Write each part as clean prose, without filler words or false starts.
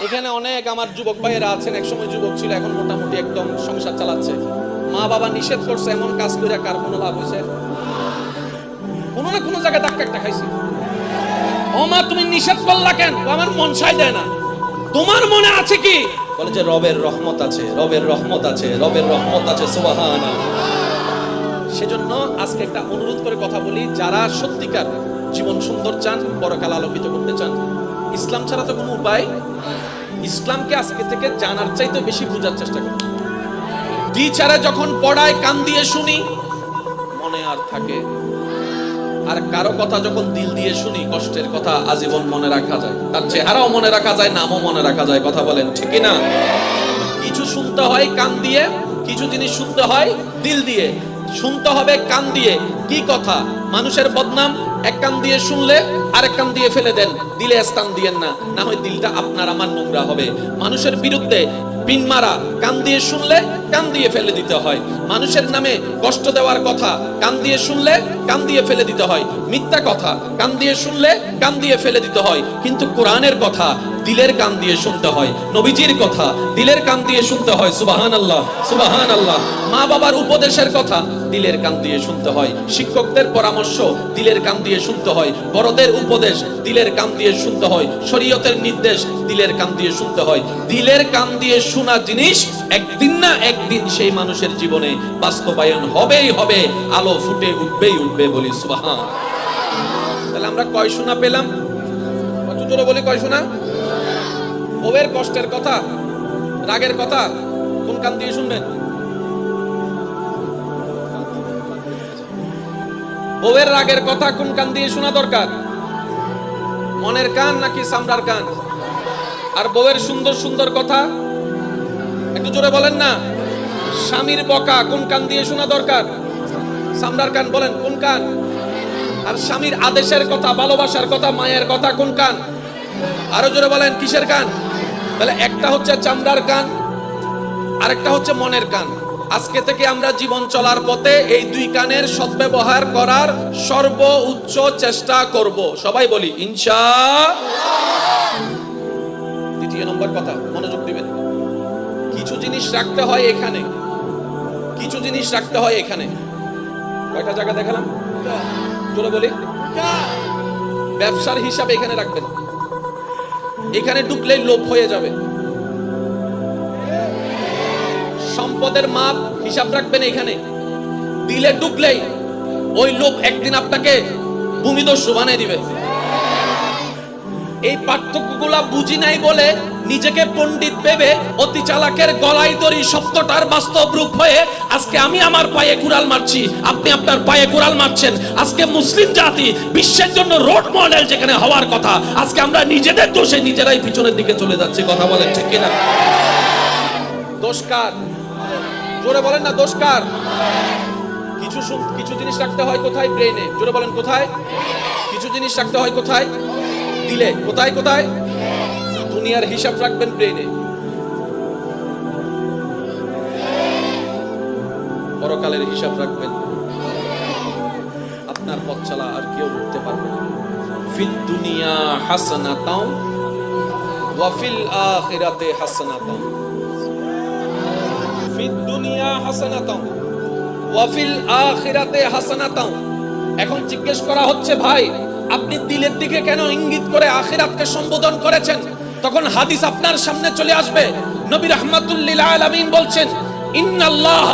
এখানে অনেক আমার যুবক ভাইয়েরা আছেন, একসময় যুবক ছিল, এখন মোটামুটি একদম সংসার চালাচ্ছে। মা বাবা নিষেধ করছে, এমন কাজ করে কার কোনো লাভ হয়েছে? কোনো না কোনো জায়গায় ধাক্কা একটা খাইছে। ও মা, তুমি নিষেধ করলা কেন? আমার মন সায় দেয় না। তোমার মনে আছে কি? বলে যে রবের রহমত আছে, রবের রহমত আছে, রবের রহমত আছে। সুবহানাল্লাহ। সেজন্য আজকে একটা অনুরোধ করে কথা বলি, যারা সত্যিকার জীবন সুন্দর চান, পরকাল আলোকিত করতে চান, ইসলাম ছাড়া তো কোনো উপায়। ইসলামকে আজকে থেকে জানার চাইতে বেশি বোঝার চেষ্টা করুন। টিচারে যখন পড়ায় কান দিয়ে শুনি, মনে আর থাকে। আর কারো কথা যখন দিল দিয়ে শুনি, কষ্টের কথা আজীবন মনে রাখা যায়। তার চেহারাও মনে রাখা যায়, নামও মনে রাখা যায়। কথা বলেন ঠিক না? কিছু শুনতে হয় কান দিয়ে, কিছু জিনিস শুনতে হয় দিল দিয়ে। শুনতে হবে কান দিয়ে কি কথা? মানুষের বদনাম এক কান দিয়ে শুনলে আরেক কান দিয়ে ফেলে দেন, দিলে স্থান দিয়েন না, না হয় দিলটা আপনার আমার নোংরা হবে। মানুষের বিরুদ্ধে পিন মারা কান দিয়ে শুনলে কান দিয়ে ফেলে দিতে হয়। মানুষের নামে কষ্ট দেওয়ার কথা কান দিয়ে শুনলে কান দিয়ে ফেলে দিতে হয়। মিথ্যা কথা কান দিয়ে শুনলে কান দিয়ে ফেলে দিতে হয়। কিন্তু কোরআনের কথা দিলের কান দিয়ে শুনতে হয়। নবীজির কথা দিলের কান দিয়ে শুনতে হয়। সুবহানাল্লাহ, সুবহানাল্লাহ। মা বাবার উপদেশের কথা দিলের কান দিয়ে শুনতে হয়। শিক্ষকদের পরামর্শ দিলের কান দিয়ে শুনতে হয়। বড়দের উপদেশ দিলের কান দিয়ে শুনতে হয়। শরীয়তের নির্দেশ দিলের কান দিয়ে শুনতে হয়। দিলের কান দিয়ে শোনা জিনিস একদিন না একদিন সেই মানুষের জীবনে বাস্তবায়ন হবেই হবে, আলো ফুটে উঠবেই উঠবে। বলি সুবহান। তাহলে আমরা কয় শোনা পেলাম? কত জোরে বলি কয় শোনা? বউয়ের কষ্টের কথা, রাগের কথা কোন কান দিয়ে শুনবেন? বউয়ের রাগের কথা কোন কান দিয়ে শোনা দরকার? মনের কান নাকি চামড়ার কান? আর বউয়ের সুন্দর সুন্দর কথা একটু জোরে বলেন না। স্বামীর বকা কোন কান দিয়ে শোনা দরকার? চামড়ার কান। বলেন কোন কান? আর স্বামীর আদেশের কথা, ভালোবাসার কথা, মায়ের কথা কোন কান? আরো জোরে বলেন কিসের কান? তাহলে একটা হচ্ছে চামড়ার কান, আরেকটা হচ্ছে মনের কান। আজকে থেকে আমরা জীবন চলার পথে এই দুই কানের সদ্ব্যবহার করার সর্বোচ্চ চেষ্টা করব। সবাই বলি ইনশাআল্লাহ। দ্বিতীয় নম্বর কথা, মনোযোগ দিবেন। কিছু জিনিস রাখতে হয় এখানে, কিছু জিনিস রাখতে হয় এখানে। কয়টা জায়গা দেখালাম? চলো বলি। ব্যবসার হিসাব এখানে রাখবেন। এখানে ঢুকলেই লোভ হয়ে যাবে। সম্পদের মাপ হিসাব রাখবেন এখানে। দিলে ঢুকলেই ওই লোভ একদিন আপনাকে ভূমিদস্যু বানিয়ে দিবে। এই পার্থক্যগুলা বুঝি নাই বলে নিজেকে পণ্ডিত ভেবে অতি চালাকের গলায় দড়ি শব্দটার বাস্তব রূপ হয়ে আজকে আমি আমার পায়ে কুড়াল মারছি, আপনি আপনার পায়ে কুড়াল মারছেন। আজকে মুসলিম জাতি বিশ্বের জন্য রোড মডেল যেখানে হওয়ার কথা, আজকে আমরা নিজেদের দোষে নিজেরাই পিছনের দিকে চলে যাচ্ছি। কথা বলেন ঠিক কিনা? দোষ কার? জোরে বলেন না, দোষ কার? কিছু জিনিস রাখতে হয় কোথায়? ব্রেনে। জোরে বলেন কোথায়? কিছু জিনিস রাখতে হয় কোথায়? দিলে। কোথায় কোথায়? দুনিয়ার হিসাব রাখবেন ব্রেনে, পরকালের হিসাব রাখবেন। আপনার পথ চলা আর কেউ উঠতে পারবে না। ফিদ দুনিয়া হাসানাতাও ওয়া ফিল আখিরাতি হাসানাতাও। ফিদ দুনিয়া হাসানাতাও ওয়া ফিল আখিরাতি হাসানাতাও। এখন জিজ্ঞেস করা হচ্ছে, ভাই আপনি দিলের দিকে কেন ইঙ্গিত করে আখিরাতকে সম্বোধন করেছেন? তখন হাদিস আপনার সামনে চলে আসবে। নবী রাহমাতুল লিল আলামিন বলছেন, ইন্নাল্লাহ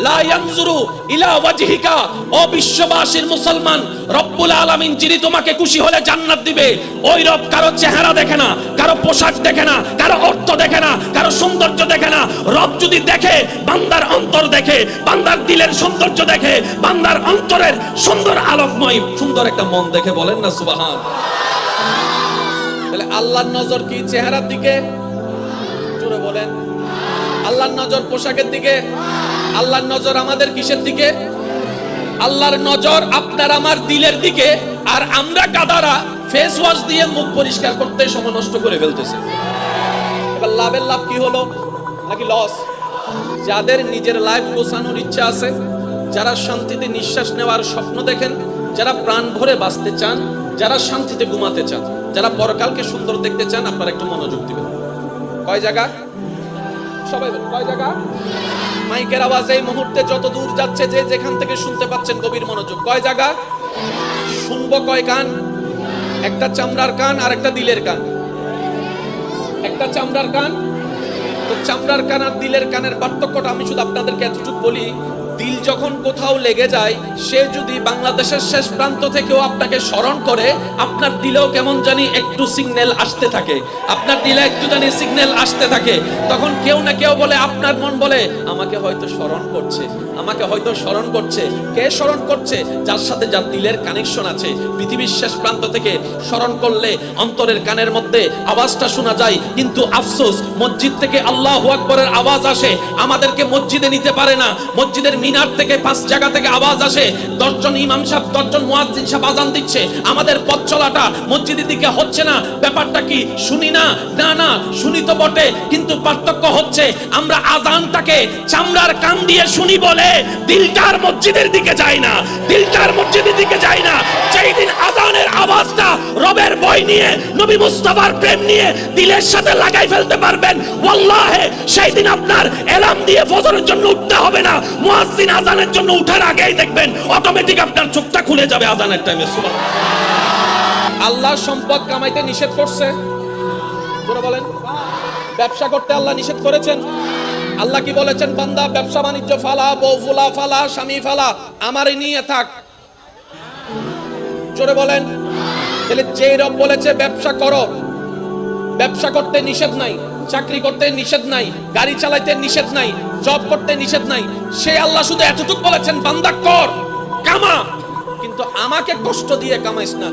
লা ইয়ানজুরু ইলা ওয়াজহিকা। ও বিশ্ববাসীর মুসলমান, রব্বুল আলামিন যিনি তোমাকে খুশি হলে জান্নাত দিবে, ওই রব কারো চেহারা দেখে না, কারো পোশাক দেখে না, কারো অর্থ দেখে না, কারো সৌন্দর্য দেখে না। রব যদি দেখে, বান্দার অন্তর দেখে, বান্দার দিলের সৌন্দর্য দেখে, বান্দার অন্তরের সুন্দর আলোকময় সুন্দর একটা মন দেখে। বলেন না সুবহান। তাহলে আল্লাহর নজর কি চেহারার দিকে? জোরে বলেন। আল্লাহর নজর পোশাকের দিকে? আল্লাহর নজর আমাদের কিসের দিকে? আল্লাহর নজর আপনার আমার দিলের দিকে। আর আমরা গাদারা ফেস ওয়াশ দিয়ে মুখ পরিষ্কার করতে সময় নষ্ট করে ফেলতেছে। এবার লাভের লাভ কি হলো নাকি লস? যাদের নিজের লাইফ গোছানোর ইচ্ছা আছে, যারা শান্তিতে নিঃশ্বাস নেওয়ার স্বপ্ন দেখেন, যারা প্রাণ ভরে বাঁচতে চান, যারা শান্তিতে ঘুমাতে চান, যারা পরকালকে সুন্দর দেখতে চান, আপনারা একটু মনোযোগ দিবেন। কয় জায়গা? সবাই বলেন কয় জায়গা? মাইকের আওয়াজ এই মুহূর্তে যত দূর যাচ্ছে, যে যেখান থেকে শুনতে পাচ্ছেন গভীর মনোযোগ। কয় জায়গা? শুনবো কয় কান? একটা চামড়ার কান আর একটা দিলের কান। একটা চামড়ার কান। তো চামড়ার কান আর দিলের কানের পার্থক্যটা আমি শুধু আপনাদেরকে এতটুকু বলি, দিল যখন কোথাও লেগে যায়, সে যদি বাংলাদেশের শেষ প্রান্ত থেকেও আপনাকে স্মরণ করে, আপনার দিলেও কেমন জানি একটু সিগন্যাল আসতে থাকে, আপনার দিলে একটু জানি সিগন্যাল আসতে থাকে। তখন কেউ না কেউ বলে, আপনার মন বলে আমাকে হয়তো স্মরণ করছে, আমাকে হয়তো স্মরণ করছে। কে স্মরণ করছে? যার সাথে যার দিলের কানেকশন আছে। পৃথিবীর শেষ প্রান্ত থেকে স্মরণ করলে অন্তরের কানের মধ্যে আওয়াজটা শোনা যায়, কিন্তু আফসোস মসজিদ থেকে আল্লাহু আকবরের আওয়াজ আসে, আমাদেরকে মসজিদে নিতে পারে না। মসজিদের মিনার থেকে 5 জায়গা থেকে আওয়াজ আসে, 10 জন ইমাম সাহেব 10 জন মুয়াজ্জিন সাহেব আযান দিচ্ছে, আমাদের পথ চলাটা মসজিদের দিকে হচ্ছে না। ব্যাপারটা কি? শুনি না? না শুনি তো বটে, কিন্তু পার্থক্য হচ্ছে আমরা আযানটাকে চামড়ার কান দিয়ে শুনি বলে দিলটার মসজিদের দিকে যায় না, দিলটার মসজিদের দিকে যায় না। যেই দিন আযানের আওয়াজটা রবের ভয় নিয়ে, নবী মুস্তাফার প্রেম নিয়ে দিলের সাথে লাগাই ফেলতে পারবেন, ওয়াল্লাহি সেই দিন আপনার এলার্ম দিয়ে ফজরের জন্য উঠতে হবে না। মুয়াজ্জিন আযানের জন্য উঠার আগেই দেখবেন অটোমেটিক আপনার চোখটা খুলে যাবে আযানের টাইমে। সুবহানাল্লাহ। আল্লাহ সম্পদ কামাইতে নিষেধ করছে, জোরে বলেন। ব্যবসা করতে আল্লাহ নিষেধ করেছেন। আল্লাহ কি বলেছেন? বান্দা ব্যবসা বাণিজ্য ফালা, বউ ফুলা ফালা, স্বামী ফালা, আমারই নিয়ে থাক। জোরে বলেন। তাহলে যে রব বলেছে ব্যবসা করো, ব্যবসা করতে নিষেধ নাই, চাকরি করতে নিষেধ নাই, গাড়ি চালাইতে নিষেধ নাই, জব করতে নিষেধ নাই, সেই আল্লাহ শুধু এতটুকু বলেছেন বান্দা কর, কামা, কিন্তু আমাকে কষ্ট দিয়ে কামাইস না,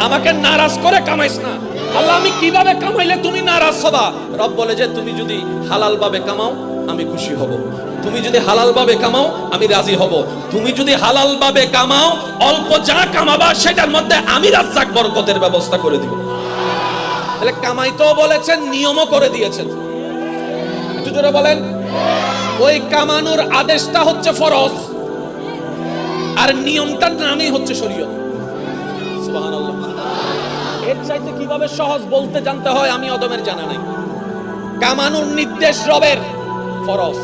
আমাকে নারাজ করে কামাইস না। আল্লাহ আমি কিভাবে কামাইলে তুমি নারাজ হবা? রব বলে যে তুমি যদি হালাল ভাবে কামাও আমি খুশি হব, তুমি যদি হালাল ভাবে কামাও আমি রাজি হব, তুমি যদি হালাল ভাবে কামাও অল্প যা কামাবা সেটার মধ্যে আমি রাজ্জাক বরকতের ব্যবস্থা করে দিব। তাহলে কামাইতেও বলেছেন, নিয়মও করে দিয়েছেন। একটু জোরে বলেন। ওই কামানোর আদেশটা হচ্ছে ফরজ, আর নিয়মটার নামই হচ্ছে শরীয়ত। সুবহানাল্লাহ। এর চাইতে কিভাবে সহজ বলতে জানতে হয় আমি অদমের জানা নাই। কামানোর নির্দেশ রবের, ফরজ।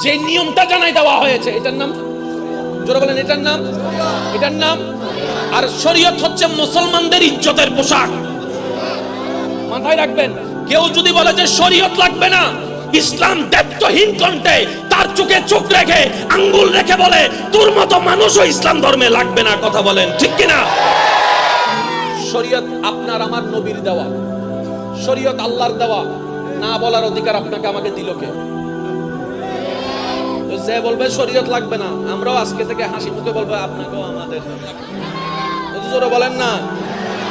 যে নিয়মটা জানাই দেওয়া হয়েছে এটার নাম, জোরে বলেন, এটার নাম, এটার নাম। আর শরীয়ত হচ্ছে মুসলমানদের ইজ্জতের পোশাক। মাথায় রাখবেন, কেউ যদি বলে যে শরীয়ত লাগবে না, ইসলাম দায়িত্বহীন কণ্ঠে তার চোখে চোখ রেখে আঙ্গুল রেখে বলে তোর মতো মানুষও ইসলাম ধর্মে লাগবে না। কথা বলেন ঠিক কিনা? শরীয়ত আপনার আমার নবীর দেওয়া, শরীয়ত আল্লাহর দেওয়া, না বলার অধিকার আপনাকে আমাকে দিল কে? তো যে বলবে শরীয়ত লাগবে না, আমরাও আজকে থেকে হাসি মুখে বলবো আপনাকেও আমাদের জোরে বলেন না।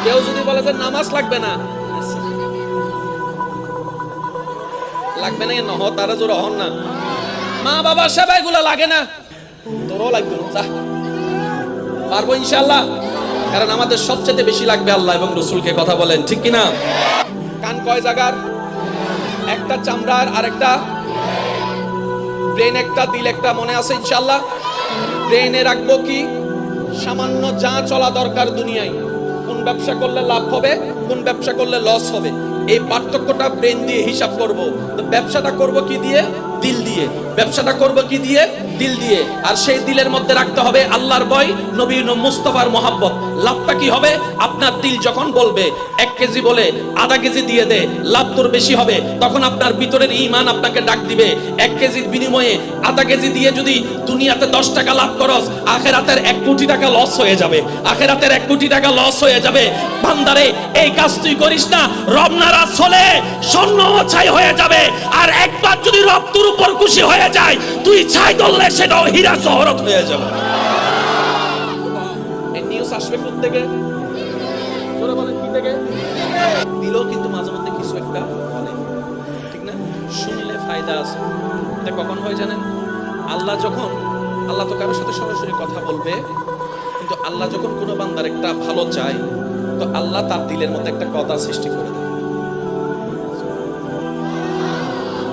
কেউ যদি বলে যে নামাজ লাগবে না, লাগবে না নহ, তারা জোরে হন না। মা বাবার সেবাই গুলো লাগে না, তোরও লাগবে না, পারবো ইনশাআল্লাহ। কারণ আমাদের সবচেয়ে বেশি লাগবে আল্লাহ এবং রাসূলকে। কথা বলেন ঠিক কিনা? কান কয় জায়গার? একটা চামড়ার, আর একটা ব্রেন, একটা দিল, একটা, মনে আছে ইনশাআল্লাহ। ব্রেনে রাখবো কি? সামান্য যা চলা দরকার দুনিয়ায়, কোন ব্যবসা করলে লাভ হবে, কোন ব্যবসা করলে লস হবে, এই পার্থক্যটা ব্রেন দিয়ে হিসাব করব। তো ব্যবসাটা করব কি দিয়ে? দিল দিয়ে। ব্যবসাটা করব কি দিয়ে? দিল দিয়ে। আর সেই দিলের মধ্যে রাখতে হবে আল্লাহর ভয়, নবী মুস্তাফার মহব্বত। লাভটা কি হবে? আপনার দিল যখন বলবে 1 কেজি বলে আধা কেজি দিয়ে দে, লাভ তোর বেশি হবে, তখন আপনার ভিতরের ঈমান আপনাকে ডাক দিবে। 1 কেজির বিনিময়ে আধা কেজি দিয়ে যদি দুনিয়াতে 10 টাকা লাভ করস, আখিরাতের 1 কোটি টাকা লস হয়ে যাবে, আখিরাতের 1 কোটি টাকা লস হয়ে যাবে। বান্দারে এই কাজ তুই করিস না, রব নারাজ হলে স্বর্ণ ছাই হয়ে যাবে। আর একবার যদি রব তোর উপর খুশি হয়ে যায়, তুই ছাই ধরলে সেটাও হীরা জহরত হয়ে যাবে। এই নিউজ আসবে কোথা থেকে? জোরে বলেন কি থেকে? দিলেও কিন্তু মাঝে মধ্যে কিছু একটা বলে, ঠিক না? শুনলে ফায়দা আছে। এটা কখন হয় জানেন? আল্লাহ তো কারোর সাথে সরাসরি কথা বলবে, কিন্তু আল্লাহ যখন কোনো বান্দার একটা ভালো চায়, তো আল্লাহ তার দিলের মধ্যে একটা কথা সৃষ্টি করে দেয়।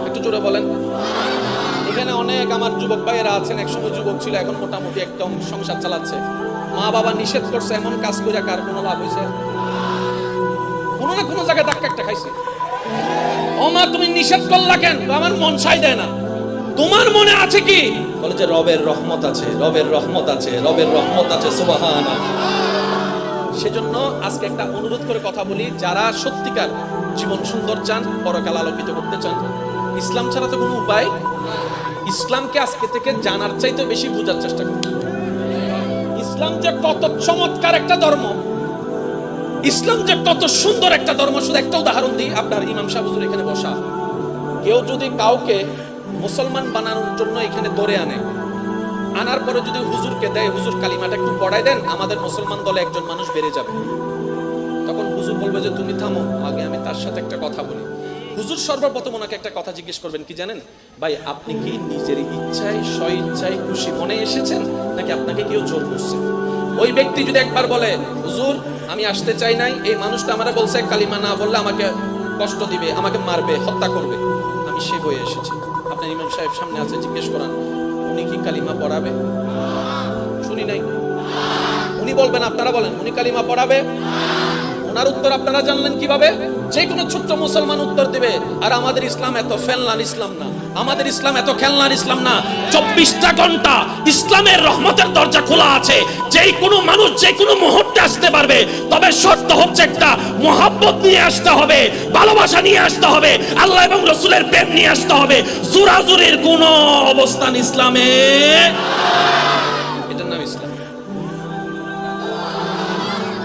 একটু জোরে বলেন। এখানে অনেক আমার যুবক ভাইয়েরা আছেন, একসময় যুবক ছিল, এখন মোটামুটি একদম সংসার চালাচ্ছে। মা বাবা নিষেধ করছে, এমন কাজ করে কার কোনো লাভ হয়েছে? কোনো না কোনো জায়গায় ধাক্কা একটা খাইছে। ওমা তুমি নিষেধ করলা কেন? আমার মন সাই দেয় না। তোমার মনে আছে কি? বলে যে রবের রহমত আছে, রবের রহমত আছে, রবের রহমত আছে, সুবহানাল্লাহ। সেজন্য আজকে একটা অনুরোধ করে কথা বলি, যারা সত্যিকার জীবন সুন্দর চান, পরকাল আলোকিত করতে চান, ইসলাম ছাড়া তো কোনো উপায়। ইসলামকে আজকে থেকে জানার চাইতে বেশি বোঝার চেষ্টা করুন। ইসলাম যে কত চমৎকার একটা ধর্ম, ইসলাম যে কত সুন্দর একটা ধর্ম। শুধু একটা উদাহরণ দিই, আপনার ইমাম সাহেব হুজুর এখানে বসা, কেউ যদি কাউকে মুসলমান বানানোর জন্য এখানে ধরে আনে, আনার পরে যদি হুজুরকে দেয়, হুজুর কালিমাটা একটু পড়াই দেন, আমাদের মুসলমান দলে একজন মানুষ বেড়ে যাবে, তখন হুজুর বলবে যে তুমি থামো, আগে আমি তার সাথে একটা কথা বলি। হুজুর সর্বপ্রথম ওনাকে একটা কথা জিজ্ঞেস করবেন, কি জানেন ভাই, আপনি কি নিজের ইচ্ছায় স্ব ইচ্ছায় খুশি মনে এসেছেন, নাকি আপনাকে কেউ জোর করছে? ওই ব্যক্তি যদি একবার বলে হুজুর আমি আসতে চাই নাই, এই মানুষটা আমারে বলছে কালিমা না বললে আমাকে কষ্ট দিবে, আমাকে মারবে, হত্যা করবে, আমি সে বয়ে এসেছি, আপনার ইমাম সাহেব সামনে আছে, জিজ্ঞেস করান উনি কি কালিমা পড়াবে? শুনি নাই। উনি বলবেন, আপনারা বলেন উনি কালিমা পড়াবে? ওনার উত্তর আপনারা জানলেন কিভাবে? যে কোনো ছোট্ট মুসলমান উত্তর দিবে। আর আমাদের ইসলাম এত ফেলনার ইসলাম না, আমাদের ইসলাম এত খেলনার ইসলাম না। 24টা ঘন্টা ইসলামের রহমতের দরজা খোলা আছে, যেই কোনো মানুষ যে কোনো মুহূর্তে আসতে পারবে। তবে শর্ত হচ্ছে একটা, মহব্বত নিয়ে আসতে হবে, ভালোবাসা নিয়ে আসতে হবে, আল্লাহ এবং রাসূলের প্রেম নিয়ে আসতে হবে। জোরাজুরির কোনো অবস্থান ইসলামে, এটার নাম ইসলাম।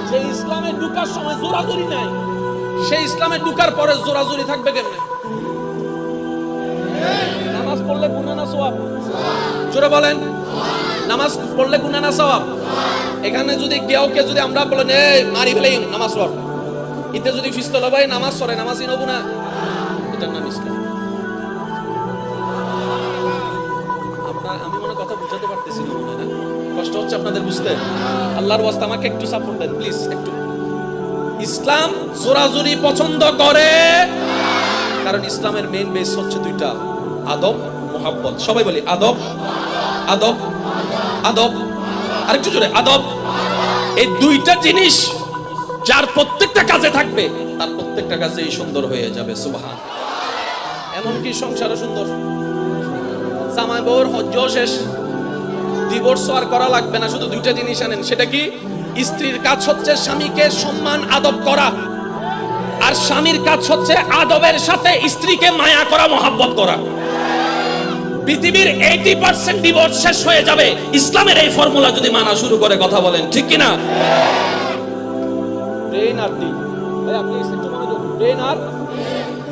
যে ইসলামে ঢুকার সময় জোরাজুরি নাই, সেই ইসলামে ঢুকার পরে জোরাজুরি থাকবে কেমনে? নামাজ পড়লে গুনাহ না সওয়াব? জোরে বলেন, নামাজ পড়লে গুনাহ না সওয়াব? এখানে যদি কেউকে যদি আমরা বলেন এই মারি ফেলাই নামাজ পড়, এতে যদি ফিস্তল ভাই নামাজ পড়ে, নামাজই নব না, এটার নাম ইসলাম। আপনার আমি মনে কথা বুঝাতে পারতেছি না, মনে না কষ্ট হচ্ছে আপনাদের বুঝতে? আল্লাহর ওয়াস্তে আমাকে একটু সাপোর্ট দেন প্লিজ, একটু। ইসলাম জোরাজুরি পছন্দ করে, কারণ ইসলামের মেইন বেস হচ্ছে দুইটা, আদব, মুহাব্বত। সবাই বলি আদব, আদব, আদব, আরেকটু জোরে আদব। এই দুইটা জিনিস যার প্রত্যেকটা কাজে থাকবে, তার প্রত্যেকটা কাজেই সুন্দর হয়ে যাবে, সুবহান। এমনকি সংসারও সুন্দর। জামাই বউর হজ্জও শেষ, ডিভোর্স আর করা লাগবে না, শুধু দুইটা জিনিস আনেন। সেটা কি? স্ত্রীর কাজ হচ্ছে স্বামীকে সম্মান আদব করা, আর স্বামীর কাজ হচ্ছে আদবের সাথে স্ত্রীকে মায়া করা, মহব্বত করা। পৃথিবীর 80% ডিভোর্স শেষ হয়ে যাবে ইসলামের এই ফর্মুলা যদি মানা শুরু করে। কথা বলেন ঠিক কিনা? ব্রেন আর দিল, আপনি একটু মনোযোগ, ব্রেন আর,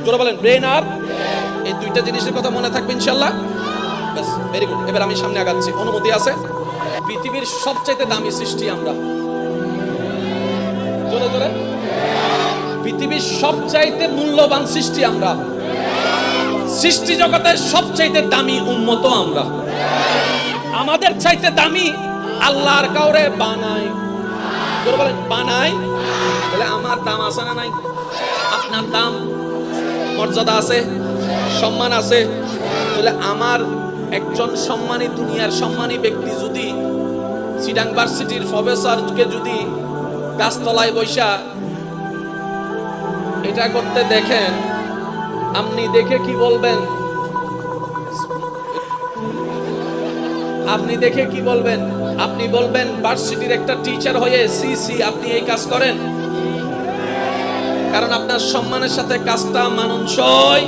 জোরে বলেন ব্রেন আর, এই দুইটা জিনিসের কথা মনে থাকবে ইনশাআল্লাহ। বাস, ভেরি গুড। এবার আমি সামনে আগাচ্ছি, অনুমতি আছে? পৃথিবীর সবচাইতে দামি সৃষ্টি আমরা, জোরে জোরে। পৃথিবীর সবচাইতে মূল্যবান সৃষ্টি আমরা, সৃষ্টি জগতের সবচাইতে দামি উম্মত আমরা। আমাদের চাইতে দামি আল্লাহর কাউরে বানাই, জোরে বলেন বানাই। বলে আমার দাম আছে না নাই? আপনার দাম, মর্যাদা আছে, সম্মান আছে। তাহলে আমার একজন সম্মানী, দুনিয়ার সম্মানী ব্যক্তি যদি চিটাং ভার্সিটির প্রফেসরকে যদি গাছতলায় বৈশা এটা করতে দেখেন, আপনি দেখে কি বলবেন? আপনি দেখে কি বলবেন? আপনি বলবেন ভার্সিটির একটা টিচার হয়ে সি সি আপনি এই কাজ করেন? কারণ আপনার সম্মানের সাথে কাজটা মানানসই।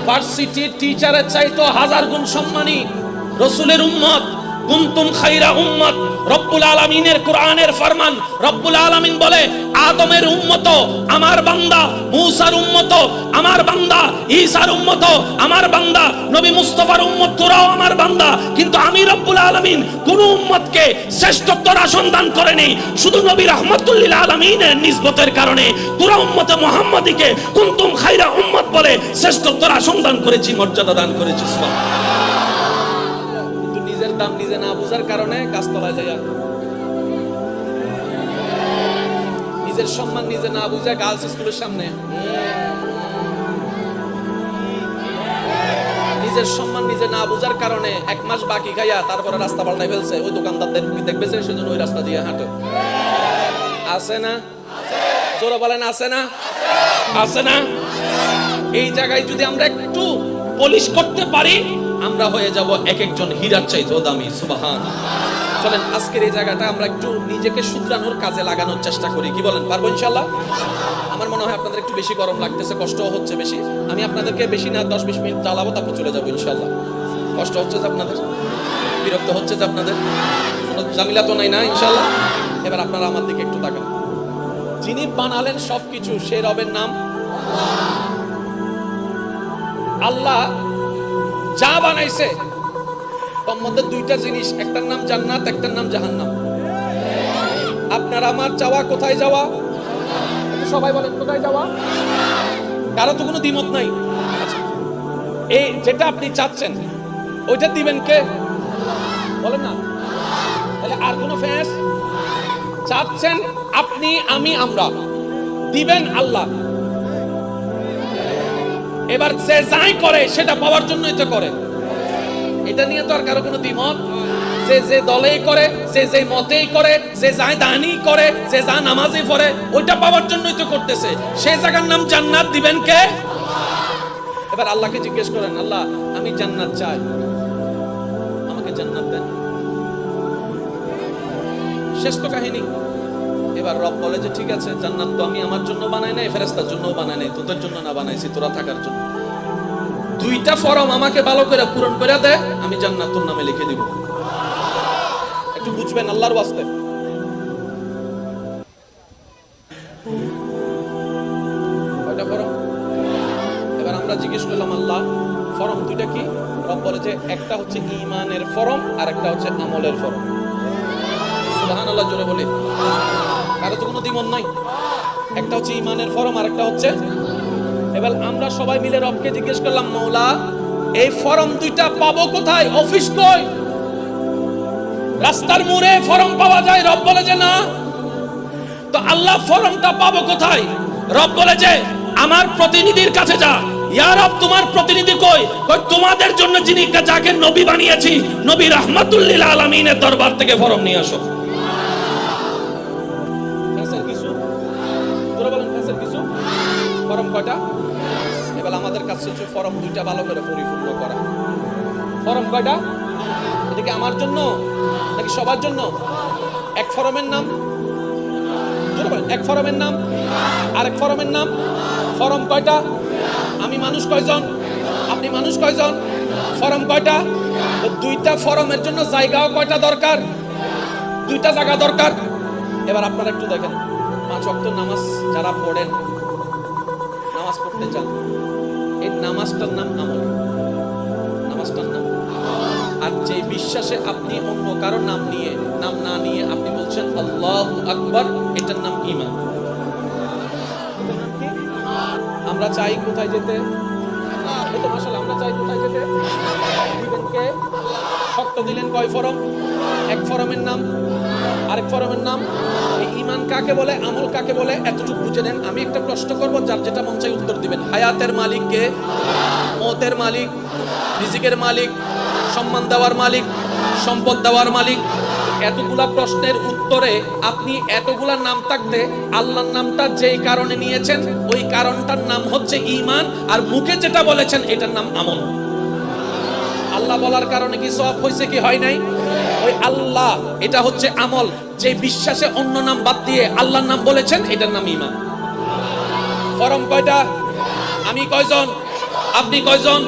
ভার্সিটির টিচারের চাইতো 1000 গুণ সম্মানী রাসূলের উম্মত। কুনতুম খায়রা উম্মত, রব্বুল আলামিনের কোরআনের ফরমান। রব্বুল আলামিন বলে আদমের উম্মত আমার বান্দা, মূসার উম্মত আমার বান্দা, ঈসার উম্মত আমার বান্দা, নবী মুস্তাফার উম্মত তোরাও আমার বান্দা। কিন্তু আমি রব্বুল আলামিন কোন উম্মতকে শ্রেষ্ঠত্বের আসন দান করেনি, শুধু নবী রাহমাতুল লিল আলামিনের নিসবতের কারণে তোরা উম্মতে মুহাম্মাদীকে কুনতুম খায়রা উম্মত বলে শ্রেষ্ঠত্বের আসন দান করেছি, মর্যাদা দান করেছি। সুবহানাল্লাহ। নিজের দাম নিজে না বুঝার কারণে গাছতলায় যায়, নিজের সম্মান নিজে না বুঝে গার্লস স্কুলের সামনে, নিজের সম্মান নিজে না বুঝার কারণে 1 মাস বাকি খাইয়া তারপরে রাস্তা পাল্টাই ফেলছে। ওই দোকানদারদের দেখবে যে সেজন্য ওই রাস্তা দিয়ে হাঁটে। আছে না? জোরে বলেন আছে না? আছে না? এই জায়গায় যদি আমরা একটু পলিশ করতে পারি, আমরা হয়ে যাব এক একজন হীরার চাইতেও দামি। সুবহানাল্লাহ। চলেন আজকের এই জায়গাটা আমরা একটু নিজেকে শুধরানোর কাজে লাগানোর চেষ্টা করি, কি বলেন? পারবো ইনশাআল্লাহ? আমার মনে হয় আপনাদের একটু বেশি গরম লাগতেছে, কষ্টও হচ্ছে বেশি। আমি আপনাদেরকে বেশি না 10-20 মিনিট চালাবো, তারপর চলে যাবো ইনশাআল্লাহ। কষ্ট হচ্ছে যে আপনাদের, বিরক্ত হচ্ছে যে আপনাদের, কোনো ঝামেলা তো নাই না ইনশাআল্লাহ? এবার আপনারা আমার দিকে একটু তাকান। যিনি বানালেন সবকিছু, সেই রবের নাম আল্লাহ। যা বানাইছে তার মধ্যে দুইটা জিনিস, একটার নাম জান্নাত, একটার নাম জাহান্নাম। আপনার আমার চাওয়া কোথায় যাওয়া? সবাই বলেন কোথায় যাওয়া? কারো তো কোনো দ্বিমত নাই। এই যেটা আপনি চাচ্ছেন ওইটা দিবেন কে? বলেন না। তাহলে আর কোনো ফেস? চাচ্ছেন আপনি, আমি, আমরা, দিবেন আল্লাহ। এবার যে যাই করে সেটা পাওয়ার জন্যই তো করে, এটা নিয়ে তো আর কারো কোনো দ্বিমত। যে দলেই করে, যে মতেই করে, যে যায় দানি করে, যে যা নামাজই পড়ে, ওইটা পাওয়ার জন্যই তো করতেছে। সেই জায়গার নাম জান্নাত দিবেন কে? এবার আল্লাহকে জিজ্ঞেস করেন, আল্লাহ আমি জান্নাত চাই, আমাকে জান্নাত দেন। শেষ তো কাহিনী। এবার রব বলে যে ঠিক আছে, জান্নাত তো আমি আমার জন্য বানাই নাই, ফেরেশতার জন্য বানাই নাই, তোদের জন্য না বানাইছি, তোরা থাকার জন্য। দুইটা ফরম আমাকে ভালো করে পূরণ করে দে, আমি জান্নাত তোর নামে লিখে দিব। একটু বুঝবেন আল্লাহর ওয়াস্তে। কয়টা ফরম? এবার আমরা জিজ্ঞেস করলাম আল্লাহ ফরম দুইটা কি? রব বলে যে একটা হচ্ছে ঈমানের ফরম আর একটা হচ্ছে আমলের ফরম। সুবহানাল্লাহ জোরে বলি। কারো তো কোনো দ্বিমত নাই। একটা হচ্ছে ঈমানের ফরম আর একটা হচ্ছে। এবার আমরা সবাই মিলে রবকে জিজ্ঞেস করলাম, মওলা এই ফরম দুইটা পাবো কোথায়? অফিস কই? রাস্তার মোড়ে ফরম পাওয়া যায়? রব বলে যে না। তো আল্লাহ ফরমটা পাবো কোথায়? রব বলে যে আমার প্রতিনিধির কাছে যা। ইয়া রব তোমার প্রতিনিধি কই? কই তোমাদের জন্য যিনি যাকে নবী বানিয়েছি, নবী রাহমাতুল লিল আলামিনের দরবার থেকে ফরম নিয়ে আসো। ফেসের কিছু তোরা বলেন, ফেসের কিছু ফরম কয়টা? এবার আমাদের কাছে হচ্ছে ফরম দুইটা ভালো করে পরিপূর্ণ করা। ফরম কয়টা? এটা কি আমার জন্য নাকি সবার জন্য? এক ফরমের নাম, এক ফরমের নাম আরেক ফরমের নাম। ফরম কয়টা? আমি মানুষ কয়জন? আপনি মানুষ কয়জন? ফরম কয়টা? দুইটা ফরমের জন্য জায়গাও কয়টা দরকার? দুইটা জায়গা দরকার। এবার আপনারা একটু দেখেন, 5 ওয়াক্ত নামাজ যারা পড়েন, নামাজ পড়তে চান, এই নামাজটার নাম আমল, নামাজটার নাম। আর যে বিশ্বাসে আপনি অন্য কারো নাম না নিয়ে আপনি বলছেন আল্লাহু আকবার, এটার নাম ঈমান। আমরা চাই কোথায় যেতে? এই তো মাশাআল্লাহ, আমরা চাই কোথায় যেতে? দিবেন কে? শর্ত দিলেন কয় ফরম? এক ফরমের নাম আরেক ফরমের নাম। এই ঈমান কাকে বলে, আমল কাকে বলে, এতটুকু বুঝে নেন। আমি একটা প্রশ্ন করব, যার যেটা মন চাই উত্তর দিবেন। হায়াতের মালিক কে? মওতের মালিক, রিজিকের মালিক, সম্মান দেওয়ার মালিক, সম্পদ দেওয়ার মালিক। এতগুলা প্রশ্নের উত্তরে আপনি এতগুলা নাম থাকতে আল্লাহর নামটা যেই কারণে নিয়েছেন ওই কারণটার নাম হচ্ছে ঈমান, আর মুখে যেটা বলেছেন এটার নাম আমল। আল্লাহ বলার কারণে কি সওয়াব হয়েছে কি হয় নাই? ওই আল্লাহ, এটা হচ্ছে আমল। যে বিশ্বাসে অন্য নাম বাদ দিয়ে আল্লাহর নাম বলেছেন এটার নাম ঈমান। ফরম কয়টা? আমি কয়জন? আপনি কয়জন?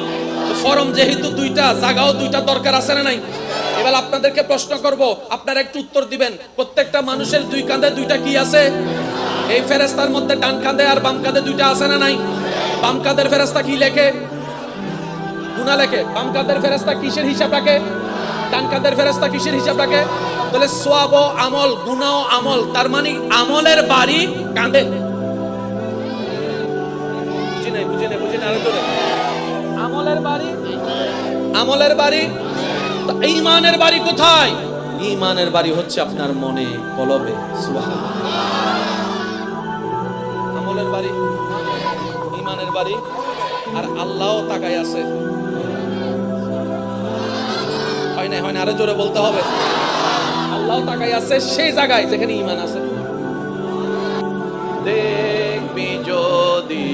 ফরম যেহেতু দুইটা, জায়গাও দুইটা দরকার আছে না নাই? এবার আপনাদেরকে প্রশ্ন করব, আপনারা একটু উত্তর দিবেন। প্রত্যেকটা মানুষের দুই কাঁধে দুইটা কি আছে? এই ফেরেশতার মধ্যে ডান কাঁধে আর বাম কাঁধে দুইটা আছে না নাই? বাম কাঁধের ফেরেশতা কি লেখে? গুনাহ লেখে। বাম কাঁধের ফেরেশতা কিসের হিসাব রাখে? ডান কাঁধের ফেরেশতা কিসের হিসাব রাখে? তাহলে সওয়াব ও আমল, গুনাহ ও আমল, তার মানে আমলের বাড়ি কাঁধে। বুঝি না আরো জোরে। আমলের বাড়ি। ঈমানের বাড়ি কোথায়? ঈমানের বাড়ি হচ্ছে আপনার মনে, কলবে। সুবহানাল্লাহ। আমলের বাড়ি, ঈমানের বাড়ি। আর আল্লাহও তাকায় আছে। হয় না আরো জোরে বলতে হবে। আল্লাহও তাকায় আছে সেই জায়গায় যেখানে ঈমান আছে। দেখবি যদি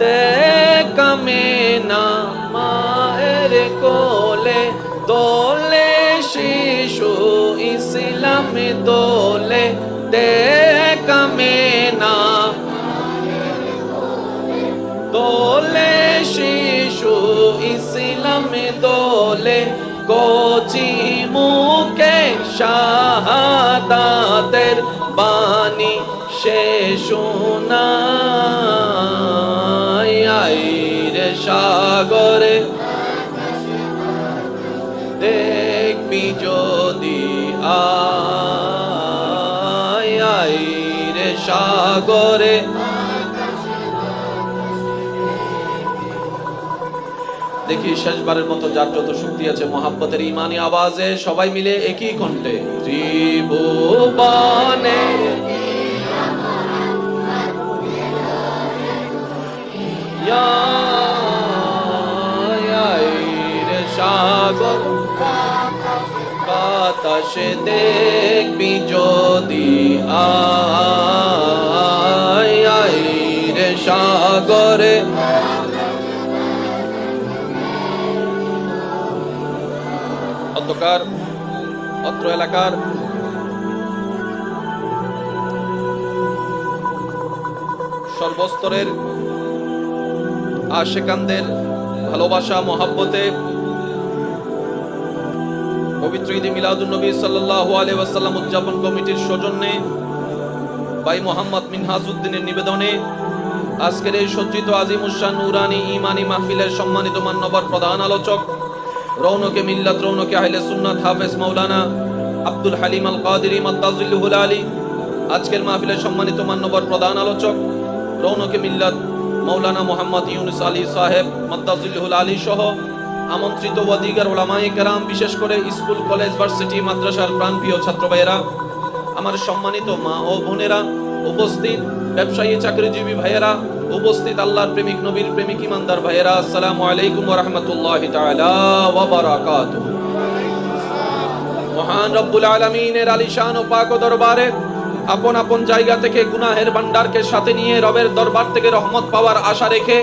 দেখামে না মায়ের কোলে দোলে শিশু ইসলামে দোলে দেখামে না দোলে শিশু ইসলামে দোলে কচি মুখে শাহাদাতের বাণী সে শোনায় আইরে সাগরে দেখবি যদি আইরে সাগরে দেখি শেষবারের মতো যার যত শক্তি আছে মোহাব্বতের ইমানি আওয়াজে সবাই মিলে একই কণ্ঠে ত্রিভুবনে সাগর বাতাসে দেখবি যদি আইরে সাগরে অত্র এলাকার সর্বস্তরের আশিকানদের ভালোবাসা মহব্বতে পবিত্র ঈদে মিলাদুন নবী সাল্লাল্লাহু আলাইহি ওয়াসাল্লাম উদযাপন কমিটির সৌজন্যে ভাই মোহাম্মদ মিনহাজউদ্দিনের নিবেদনে আজকের এই সজ্জিত আজিমুশান নুরানি ঈমানি মাহফিলের সম্মানিত মান্যবর প্রধান আলোচক রৌনকে মিল্লাত রৌনকে আহলে সুন্নাত হাফেজ মাওলানা আব্দুল হালিম আল কাদেরী মাদ্দাজিল্লুহুল আলী আজকের মাহফিলের সম্মানিত মান্যবর প্রধান আলোচক রৌনকে মিল্লাত মাওলানা মোহাম্মদ ইউনুস আলী সাহেব মাদ্দাজিল্লুহুল আলী সহ আমন্ত্রিত ওয়াদিগার উলামায়ে কেরাম বিশেষ করে স্কুল কলেজ ভার্সিটি মাদ্রাসার প্রাণপ্রিয় ছাত্র ভাইয়েরা আমার সম্মানিত মা ও বোনেরা উপস্থিত ব্যবসায়ী চাকরিজীবী ভাইয়েরা উপস্থিত আল্লাহর প্রেমিক নবীর প্রেমিক ইমানদার ভাইয়েরা আসসালামু আলাইকুম ওয়া রাহমাতুল্লাহি তাআলা ওয়া বারাকাতুহু মহান রব্বুল আলামিনের আলিশান ও পাক দরবারে আপন আপন জায়গা থেকে গুনাহের ভান্ডারকে সাথে নিয়ে রবের দরবার থেকে রহমত পাওয়ার আশা রেখে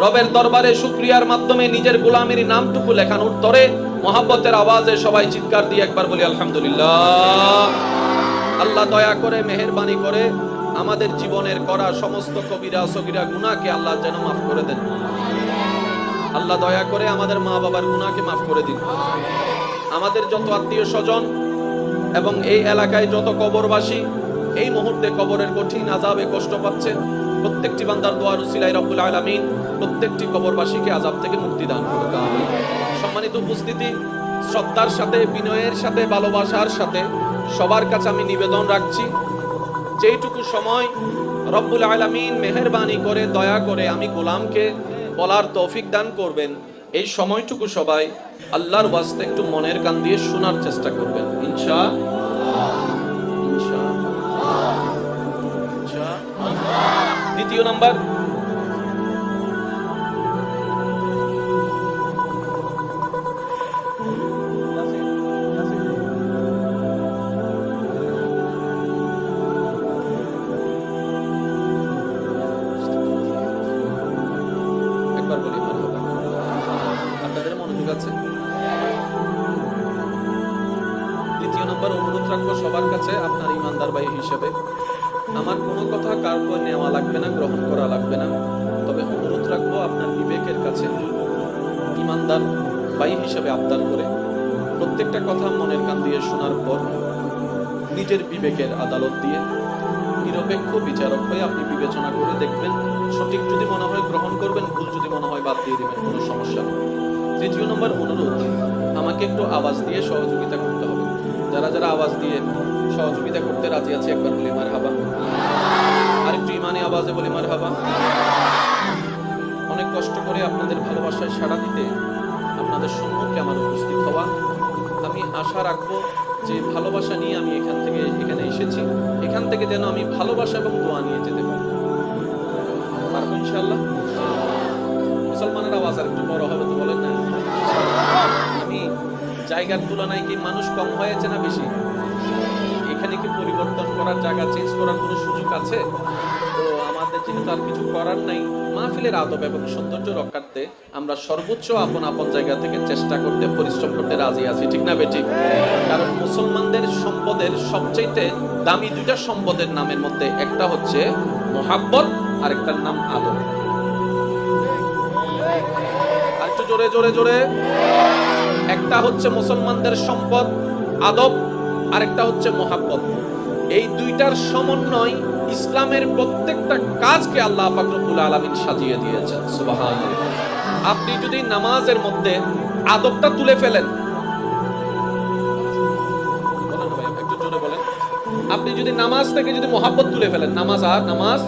রবের দরবারে শুকরিয়ার মাধ্যমে নিজের গোলামির নামটুকু লেখানোর তরে মহব্বতের আওয়াজে সবাই চিৎকার দিয়ে একবার বলি আলহামদুলিল্লাহ। আল্লাহ দয়া করে মেহেরবানি করে আমাদের জীবনের করা সমস্ত কবিরা সগীরা গুনাহকে আল্লাহ যেন মাফ করে দেন। আল্লাহ দয়া করে আমাদের মা বাবার গুনাহকে মাফ করে দিন। আমাদের যত আত্মীয় স্বজন এবং এই এলাকায় যত কবরবাসী এই মুহূর্তে কবরের কঠিন আযাবে কষ্ট পাচ্ছে প্রত্যেকটি বান্দার দোয়ার উসিলায় রব্বুল আলামিন প্রত্যেকটি কবরবাসীকে আযাব থেকে মুক্তি দান করুন। আমিন। সম্মানিত উপস্থিতি, শ্রদ্ধার সাথে বিনয়ের সাথে ভালোবাসার সাথে সবার কাছে আমি নিবেদন রাখছি যেইটুকু সময় রব্বুল আলামিন মেহেরবানি করে দয়া করে আমি গোলামকে বলার তৌফিক দান করবেন এই সময়টুকু সবাই আল্লাহর ওয়াস্তে একটু মনের কান দিয়ে শোনার চেষ্টা করবেন ইনশাআল্লাহ। দ্বিতীয় নাম্বার, একবার বলি মারহাবা। আপনাদের মনোযোগ আছে? দ্বিতীয় নম্বর অনুরোধ রাখবো সবার কাছে আপনার ইমানদার ভাই হিসেবে আমার কোনো কথা কার উপর নেওয়া লাগবে না, গ্রহণ করা লাগবে না, তবে অনুরোধ রাখবো আপনার বিবেকের কাছে ইমানদার ভাই হিসেবে আবদার করে প্রত্যেকটা কথা মনের কান দিয়ে শোনার পর নিজের বিবেকের আদালত দিয়ে নিরপেক্ষ বিচারক হয়ে আপনি বিবেচনা করে দেখবেন, সঠিক যদি মনে হয় গ্রহণ করবেন, ভুল যদি মনে হয় বাদ দিয়ে দিবেন, কোনো সমস্যা নেই। তৃতীয় নম্বর অনুরোধ, আমাকে একটু আওয়াজ দিয়ে সহযোগিতা করতে হবে। যারা যারা আওয়াজ দিয়ে সহযোগিতা করতে রাজি আছে একবার বলি মারহাবা। আরেকটু ইমানি আওয়াজে বলি মারহাবা। অনেক কষ্ট করে আপনাদের ভালোবাসায় সাড়া দিতে আপনাদের সম্মুখে আমার উপস্থিত হওয়া, আমি আশা রাখবো যে ভালোবাসা নিয়ে আমি এখানে এসেছি, এখান থেকে যেন আমি ভালোবাসা এবং দোয়া নিয়ে যেতে পারি। পারবো ইনশাআল্লাহ। মুসলমানের আওয়াজ আর একটু বড় হবে তো বলেন না? আমি জায়গার তুলনায় কি মানুষ কম হয়েছে না বেশি? এখানে কি পরিবর্তন করার, জায়গা চেঞ্জ করার কোনো সুযোগ আছে? তো আমাদের যেহেতু আর কিছু করার নাই, মাহফিলের আদব এবং সৌন্দর্য রক্ষার্থে আমরা সর্বোচ্চ আপন আপন জায়গা থেকে চেষ্টা করতে, পরিশ্রম করতে রাজি আছি, ঠিক না বেঠিক? কারণ মুসলমানদের সম্পদের সবচাইতে দামি দুইটা সম্পদের নামের মধ্যে একটা হচ্ছে মোহাব্বত, আর একটার নাম আদব। আর একটু জোরে জোরে জোরে। একটা হচ্ছে মুসলমানদের সম্পদ আদব, আর একটা হচ্ছে মোহাব্বত। এই দুইটার সমন্বয় ইসলামের প্রত্যেকটা কাজকে আল্লাহ পাক রব্বুল আলামিন সাজিয়ে দিয়েছেন। সুবহানাল্লাহ। আপনি যদি নামাজের মধ্যে আদবটা তুলে ফেলেন, বলেন ভাই একটু জোরে বলেন, আপনি যদি নামাজ থেকে যদি মোহাব্বত তুলে ফেলেন, নামাজ আর নামাজ,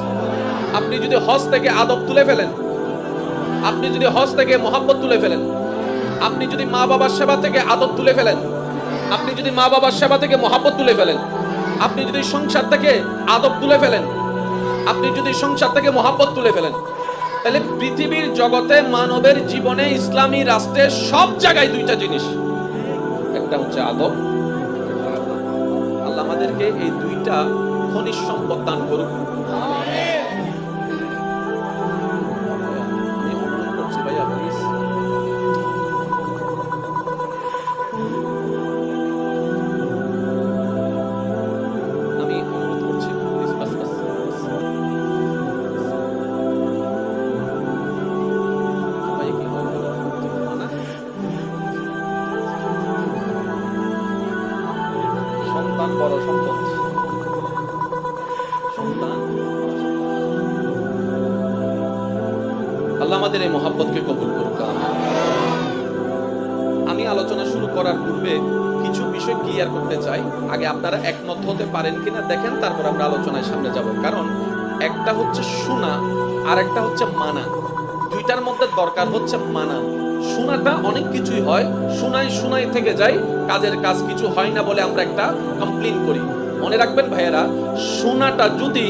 আপনি যদি হজ থেকে আদব তুলে ফেলেন, আপনি যদি হজ থেকে মোহাব্বত তুলে ফেলেন, আপনি যদি মা বাবার সেবা থেকে আদব তুলে ফেলেন, আপনি যদি মা বাবার সেবা থেকে মোহাব্বত তুলে ফেলেন, আপনি যদি সংসার থেকে আদব তুলে ফেলেন, আপনি যদি সংসার থেকে মোহাব্বত তুলে ফেলেন, তাহলে পৃথিবীর জগতে মানবের জীবনে ইসলামী রাষ্ট্রে সব জায়গায় দুইটা জিনিস, একটা হচ্ছে আদব। আল্লাহ আমাদেরকে এই দুইটা খনিজ সম্পদ দান করুক। আমি অনুরোধ করছি ভাইয়া প্লিজ। সন্তান বড় সম্পদ, সন্তান। আল্লাহ আমাদের এই মহব্বতকে কবুল করুক। আমি আলোচনা শুরু করার পূর্বে কিছু বিষয় ক্লিয়ার করতে চাই। আগে আপনারা একমত হতে পারেন কিনা দেখেন, তারপর আমরা আলোচনায় সামনে যাব। কারণ একটা হচ্ছে শোনা আর একটা হচ্ছে মানা, দুইটার মধ্যে দরকার হচ্ছে মানা। শোনাটা অনেক কিছুই হয়, শোনাই থেকে যায়, কাজের কাজ কিছু হয় না বলে আমরা একটা কমপ্লেইন করি। মনে রাখবেন ভাইয়েরা, শোনাটা যদি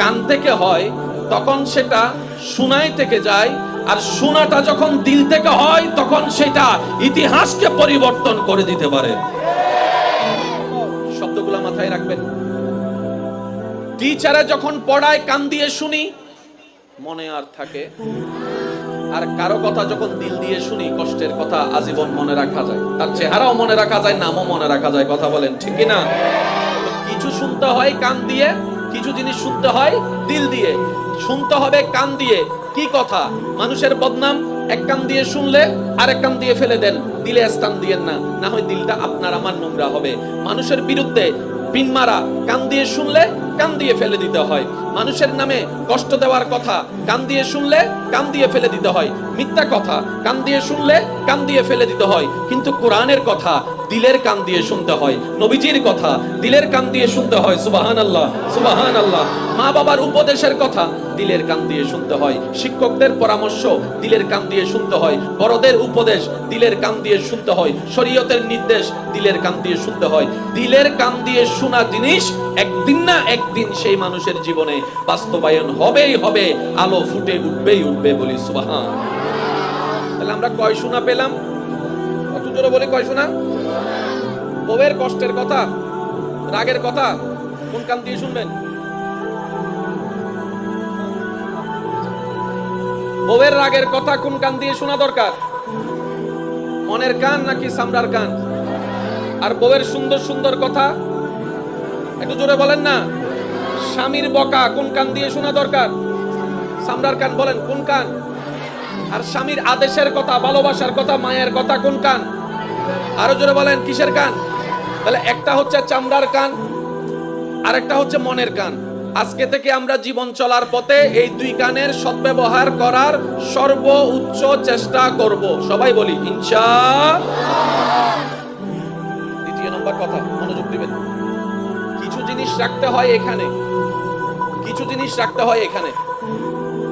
কান থেকে হয় তখন সেটা শোনাই থেকে যায়, আর শোনাটা যখন দিল থেকে হয় তখন সেটা ইতিহাসকে পরিবর্তন করে দিতে পারে। শব্দগুলো মাথায় রাখবেন। টিচারে যখন পড়ায় কান দিয়ে শুনি, মনে আর থাকে, আর কারো কথা যখন দিল দিয়ে শুনি, কষ্টের কথা আজীবন মনে রাখা যায়, তার চেহারাও মনে রাখা যায়, নামও মনে রাখা যায়। কথা বলেন ঠিক না? কিছু শুনতে হয় কান দিয়ে, কিছু জিনিস শুনতে হয় দিল দিয়ে। শুনতে হবে কান দিয়ে কি কথা, মানুষের বদনাম এক কান দিয়ে শুনলে আরেক কান দিয়ে ফেলে দেন, দিলে স্থান দিয়েন না, না হয় দিলটা আপনার আমার নোংরা হবে। মানুষের বিরুদ্ধে পিন মারা কান দিয়ে শুনলে কান দিয়ে ফেলে দিতে হয়। মানুষের নামে কষ্ট দেওয়ার কথা কান দিয়ে শুনলে কান দিয়ে ফেলে দিতে হয়। মিথ্যা কথা কান দিয়ে শুনলে কান দিয়ে ফেলে দিতে হয়। কিন্তু কোরআনের কথা দিলের কান দিয়ে শুনতে হয়, নবীজির কথা দিলের কান দিয়ে শুনতে হয়। সুবহানাল্লাহ, সুবহানাল্লাহ। মা বাবার উপদেশের কথা দিলের কান দিয়ে শুনতে হয়, শিক্ষকদের পরামর্শ দিলের কান দিয়ে শুনতে হয়, বড়দের উপদেশ দিলের কান দিয়ে শুনতে হয়, শরীয়তের নির্দেশ দিলের কান দিয়ে শুনতে হয়। দিলের কান দিয়ে শোনা জিনিস একদিন না একদিন সেই মানুষের জীবনে বাস্তবায়ন হবেই হবে, আলো ফুটে উঠবেই উঠবে। বলি সুবহান। তাহলে আমরা কয় শোনা পেলাম? কত জোরে বলি কয় শোনা? বউয়ের কষ্টের কথা, রাগের কথা কোন কান দিয়ে শুনবেন? বউয়ের রাগের কথা কোন কান দিয়ে শোনা দরকার? মনের কান নাকি সামরার কান? আর বউয়ের সুন্দর সুন্দর কথা একটু জোরে বলেন না। স্বামীর বকা কোন কান দিয়ে শোনা দরকার? সামরার কান। বলেন কোন কান? আর স্বামীর আদেশের কথা, ভালোবাসার কথা, মায়ের কথা কোন কান? আরো জোরে বলেন কিসের কান? তাহলে একটা হচ্ছে চামড়ার কান, আর একটা হচ্ছে মনের কান। আজকে থেকে আমরা জীবন চলার পথে এই দুই কানের সদ্ব্যবহার করার সর্বোচ্চ চেষ্টা করব। সবাই বলি ইনশাআল্লাহ। দ্বিতীয় নম্বর কথা, মনোযোগ দিবেন। কিছু জিনিস রাখতে হয় এখানে, কিছু জিনিস রাখতে হয় এখানে।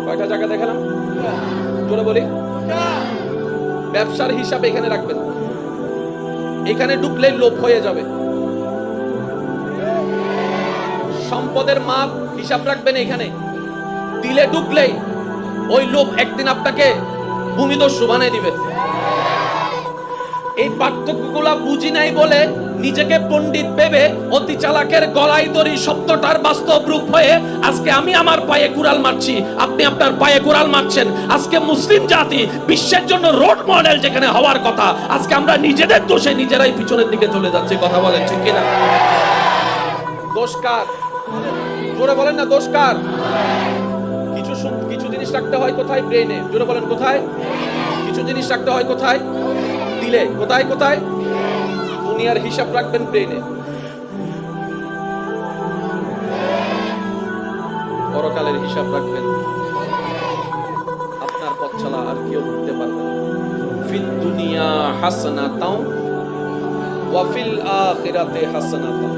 কয়টা জায়গা দেখালাম? জোরে বলি। ব্যবসার হিসাব এখানে রাখবেন, এখানে ঢুকলেই লোভ হয়ে যাবে। সম্পদের মাপ হিসাব রাখবেন এখানে, দিলে ঢুকলেই ওই লোভ একদিন আপনাকে ভূমিদস্যু বানিয়ে দিবে। এই পার্থক্যগুলা বুঝি নাই বলে নিজেকে পণ্ডিত ভেবে অতি চালাকের গলায় দড়ি শব্দটার বাস্তব রূপ হয়ে আজকে আমি আমার পায়ে কুড়াল মারছি, আপনি আপনার পায়ে কুড়াল মারছেন। আজকে মুসলিম জাতি বিশ্বের জন্য রোড মডেল যেখানে হওয়ার কথা, আজকে আমরা নিজেদের দোষে নিজেরাই পিছনের দিকে চলে যাচ্ছি। কথা বলেন ঠিক কিনা? দোষ কার? জোরে বলেন না, দোষ কার? কিছু জিনিস রাখতে হয় কোথায়? ব্রেইনে। জোরে বলেন কোথায়? কিছু জিনিস রাখতে হয় কোথায়? দিলে। কোথায় কোথায়? দুনিয়ার হিসাব রাখবেন ব্রেইনে, পরকালের হিসাব রাখবেন আপনার পথ চলা আর কেউ করতে পারবে না। ফিদ দুনিয়া হাসানাতাও ওয়া ফিল আখিরাতি হাসানাতাও।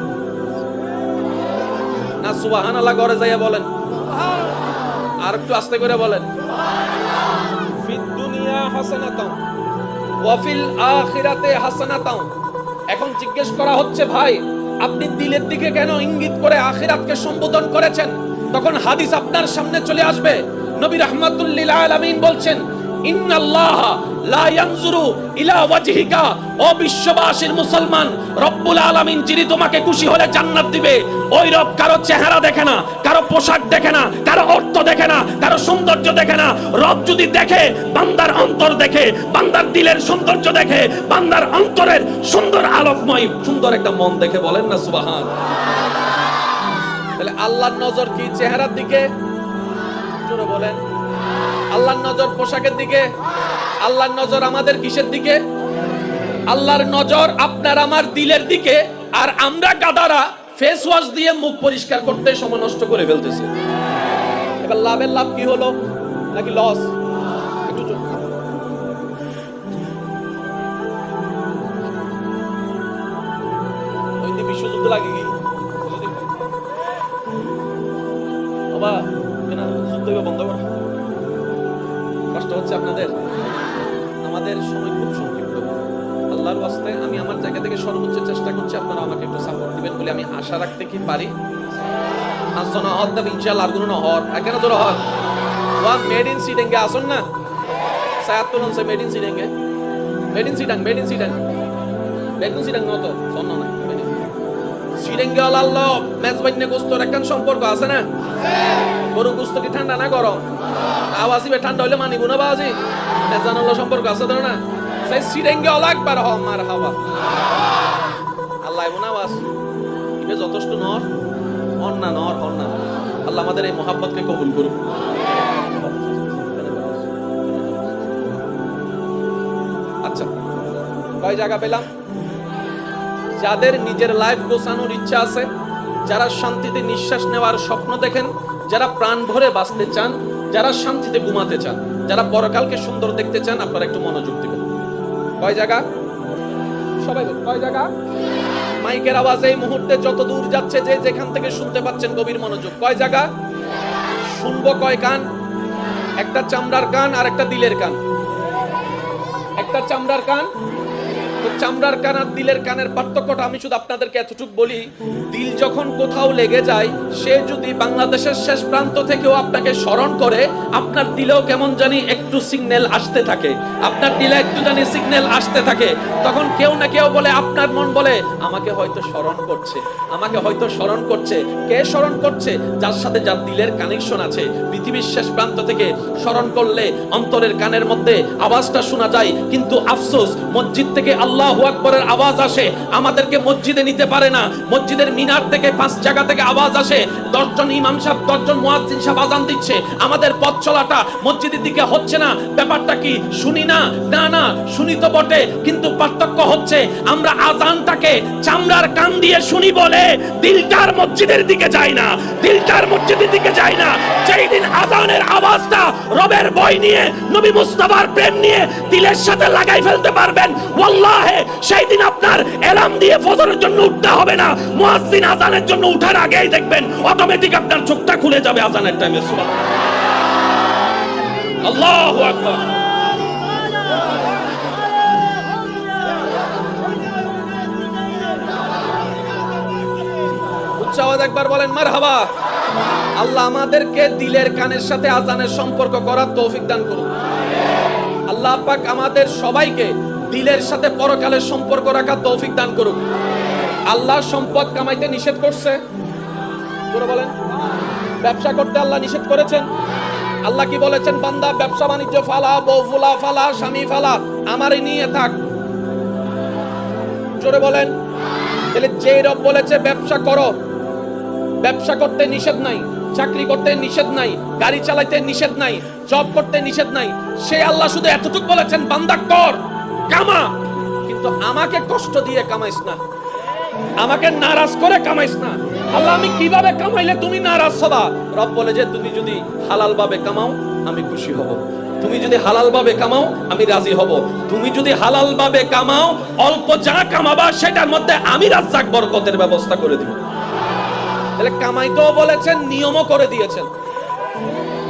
না সুবহানাল্লাহ ঘরে যাইয়া বলেন, আর একটু আস্তে করে বলেন। ফিদ দুনিয়া হাসানাতাও ওয়া ফিল আখিরাতি হাসানাতাও। এখন জিজ্ঞেস করা হচ্ছে, ভাই আপনি দিলের দিকে কেন ইঙ্গিত করে আখিরাতকে সম্বোধন করেছেন? তখন হাদিস আপনার সামনে চলে আসবে। নবী রাহমাতুল লিল আলামিন বলছেন, ইন্নাল্লাহ লা ইয়ানজুরু ইলা ওয়াজহিকা। ও বিশ্ববাসীর মুসলমান, রব্বুল আলামিন যিনি তোমাকে খুশি হলে জান্নাত দিবে, ওই রব কারো চেহারা দেখে না, কারো পোশাক দেখে না, কারো অর্থ দেখে না, কারো সৌন্দর্য দেখে না। রব যদি দেখে, বান্দার অন্তর দেখে, বান্দার দিলের সৌন্দর্য দেখে, বান্দার অন্তরের সুন্দর আলোকময় সুন্দর একটা মন দেখে। বলেন না সুবহান। তাহলে আল্লাহর নজর কি চেহারার দিকে? জোরে বলেন। আল্লাহর নজর পোশাকের দিকে? আল্লাহর নজর আমাদের কিসের দিকে? আল্লাহর নজর আপনার আমার দিলের দিকে। আর আমরা গাদারা ফেস ওয়াশ দিয়ে মুখ পরিষ্কার করতে সময় নষ্ট করে ফেলতেছি। এবার লাভের লাভ কি হলো নাকি লস? একটু ওই দিন বিশ্বযুদ্ধ লাগে কি বাবা, যুদ্ধ বন্ধ করো। কষ্ট হচ্ছে আপনাদের? আমাদের সময় খুব সংক্ষিপ্ত। আল্লাহর ওয়াস্তে আমি আমার জায়গা থেকে সর্বোচ্চ চেষ্টা করছি, আপনারা আমাকে একটু সাপোর্ট দিবেন বলে আমি আশা রাখতে কি পারি। আসনা হদ দা ইনশাআল্লাহ আর গুণ হর কেন জোর হর ওয়ান মেড ইন সিডেঙ্গে আসুন না সায়াতুন সে মেড ইন সিডেঙ্গে মেড ইন সিডাং নত সন্ন না সিডেঙ্গে আল্লাহ মেজবাইনে গোস্তের একখান সম্পর্ক আছে না? গরু গোস্ত কি ঠান্ডা না গরম? আওয়াজি বে ঠান্ডা হইলে মানিব না বাজি? মেজানুল্লাহ সম্পর্ক আছে তো না? সেই সিডেঙ্গে আল্লাহ একবার হ মার হাওয়া আল্লাহ এমন আওয়াজ ইবে যথেষ্ট নর অন্না নর অন্না। আল্লাহ আমাদের এই মোহাব্বতকে কবুল করুন। আচ্ছা, কয় জায়গা পেলাম? যাদের নিজের লাইফ গোছানোর ইচ্ছা আছে, যারা শান্তিতে নিঃশ্বাস নেওয়ার স্বপ্ন দেখেন, যারা প্রাণ ভরে বাঁচতে চান, যারা শান্তিতে ঘুমাতে চান, যারা পরকালকে সুন্দর দেখতে চান, আপনারা একটু মনোযোগ দিবেন। কয় জায়গা? সবাই কয় জায়গা? মাইকের আওয়াজ এই মুহূর্তে যত দূর যাচ্ছে, যে যেখান থেকে শুনতে পাচ্ছেন গভীর মনোযোগ। কয় জায়গা? শুনবো কয় কান? একটা চামড়ার কান আর একটা দিলের কান। একটা চামড়ার কান, তো চামড়ার কান আর দিলের কানের পার্থক্যটা আমি শুধু আপনাদেরকে এতটুকু বলি। দিল যখন কোথাও লেগে যায়, সে যদি বাংলাদেশের শেষ প্রান্ত থেকেও আপনাকে স্মরণ করে, আপনার দিলেও কেমন জানি একটু সিগন্যাল আসতে থাকে, আপনার দিলে একটু জানি সিগন্যাল আসতে থাকে। তখন কেউ না কেউ বলে, আপনার মন বলে আমাকে হয়তো স্মরণ করছে, আমাকে হয়তো স্মরণ করছে। কে স্মরণ করছে? যার সাথে যার দিলের কানেকশন আছে। পৃথিবীর শেষ প্রান্ত থেকে স্মরণ করলে অন্তরের কানের মধ্যে আওয়াজটা শোনা যায়, কিন্তু আফসোস মসজিদ থেকে আল্লাহু আকবরের আওয়াজ আসে, আমাদেরকে মসজিদে নিতে পারে না। মসজিদের মিনার থেকে 5 জায়গা থেকে আওয়াজ আসে, 10 জন ইমাম সাহেব 10 জন মুয়াজ্জিন সাহেব আযান দিচ্ছে, আমাদের পথ চলাটা মসজিদের দিকে হচ্ছে না। ব্যাপারটা কি? শুনি না? না না, শুনি তো বটে, কিন্তু পার্থক্য হচ্ছে আমরা আযানটাকে চামড়ার কান দিয়ে শুনি বলে দিলটার মসজিদের দিকে যায় না, দিলটার মসজিদের দিকে যায় না। যেই দিন আযানের আওয়াজটা রবের ভয় নিয়ে, নবী মুস্তাফার প্রেম নিয়ে দিলের সাথে লাগাই ফেলতে পারবেন, ওয়াল্লাহি সেই দিন আপনার এলার্ম দিয়ে ফজরের জন্য উঠতে হবে না। মুয়াজ্জিন আযানের জন্য উঠার আগেই দেখবেন অটোমেটিক আপনার চোখটা খুলে যাবে আযানের টাইমে। সুবহানাল্লাহ, আল্লাহু আকবার। উচ্চ আওয়াজ একবার বলেন মারহাবা। আল্লাহ আমাদেরকে দিলের কানের সাথে আযানের সম্পর্ক করার তৌফিক দান করুন। আল্লাহ পাক আমাদের সবাইকে দিলের সাথে পরকালের সম্পর্ক রাখার তৌফিক দান করুক। আল্লাহ সম্পদ কামাইতে নিষেধ করছে, বলেন। ব্যবসা করতে আল্লাহ নিষেধ করেছেন। আল্লাহ কি বলেছেন? বান্দা ব্যবসা বাণিজ্য ফালা, বউ ফুলা ফালা, স্বামী ফালা, আমারই নিয়ে থাক। জোরে বলেন। তাহলে যে রব বলেছে ব্যবসা করো, ব্যবসা করতে নিষেধ নাই, চাকরি করতে নিষেধ নাই, গাড়ি চালাইতে নিষেধ নাই, জব করতে নিষেধ নাই, সে আল্লাহ শুধু এতটুকু বলেছেন বান্দা কর, কামা, কিন্তু আমাকে কষ্ট দিয়ে কামাইস না, আমাকে নারাজ করে কামাইস না। আল্লাহ আমি কিভাবে কামাইলে তুমি নারাজ হবা? রব বলে যে তুমি যদি হালাল ভাবে কামাও আমি খুশি হব, তুমি যদি হালাল ভাবে কামাও আমি রাজি হব, তুমি যদি হালাল ভাবে কামাও অল্প যা কামাবা সেটার মধ্যে আমি রাজ্জাক বরকতের ব্যবস্থা করে দিব। তাহলে কামাইতেও বলেছেন, নিয়মও করে দিয়েছেন।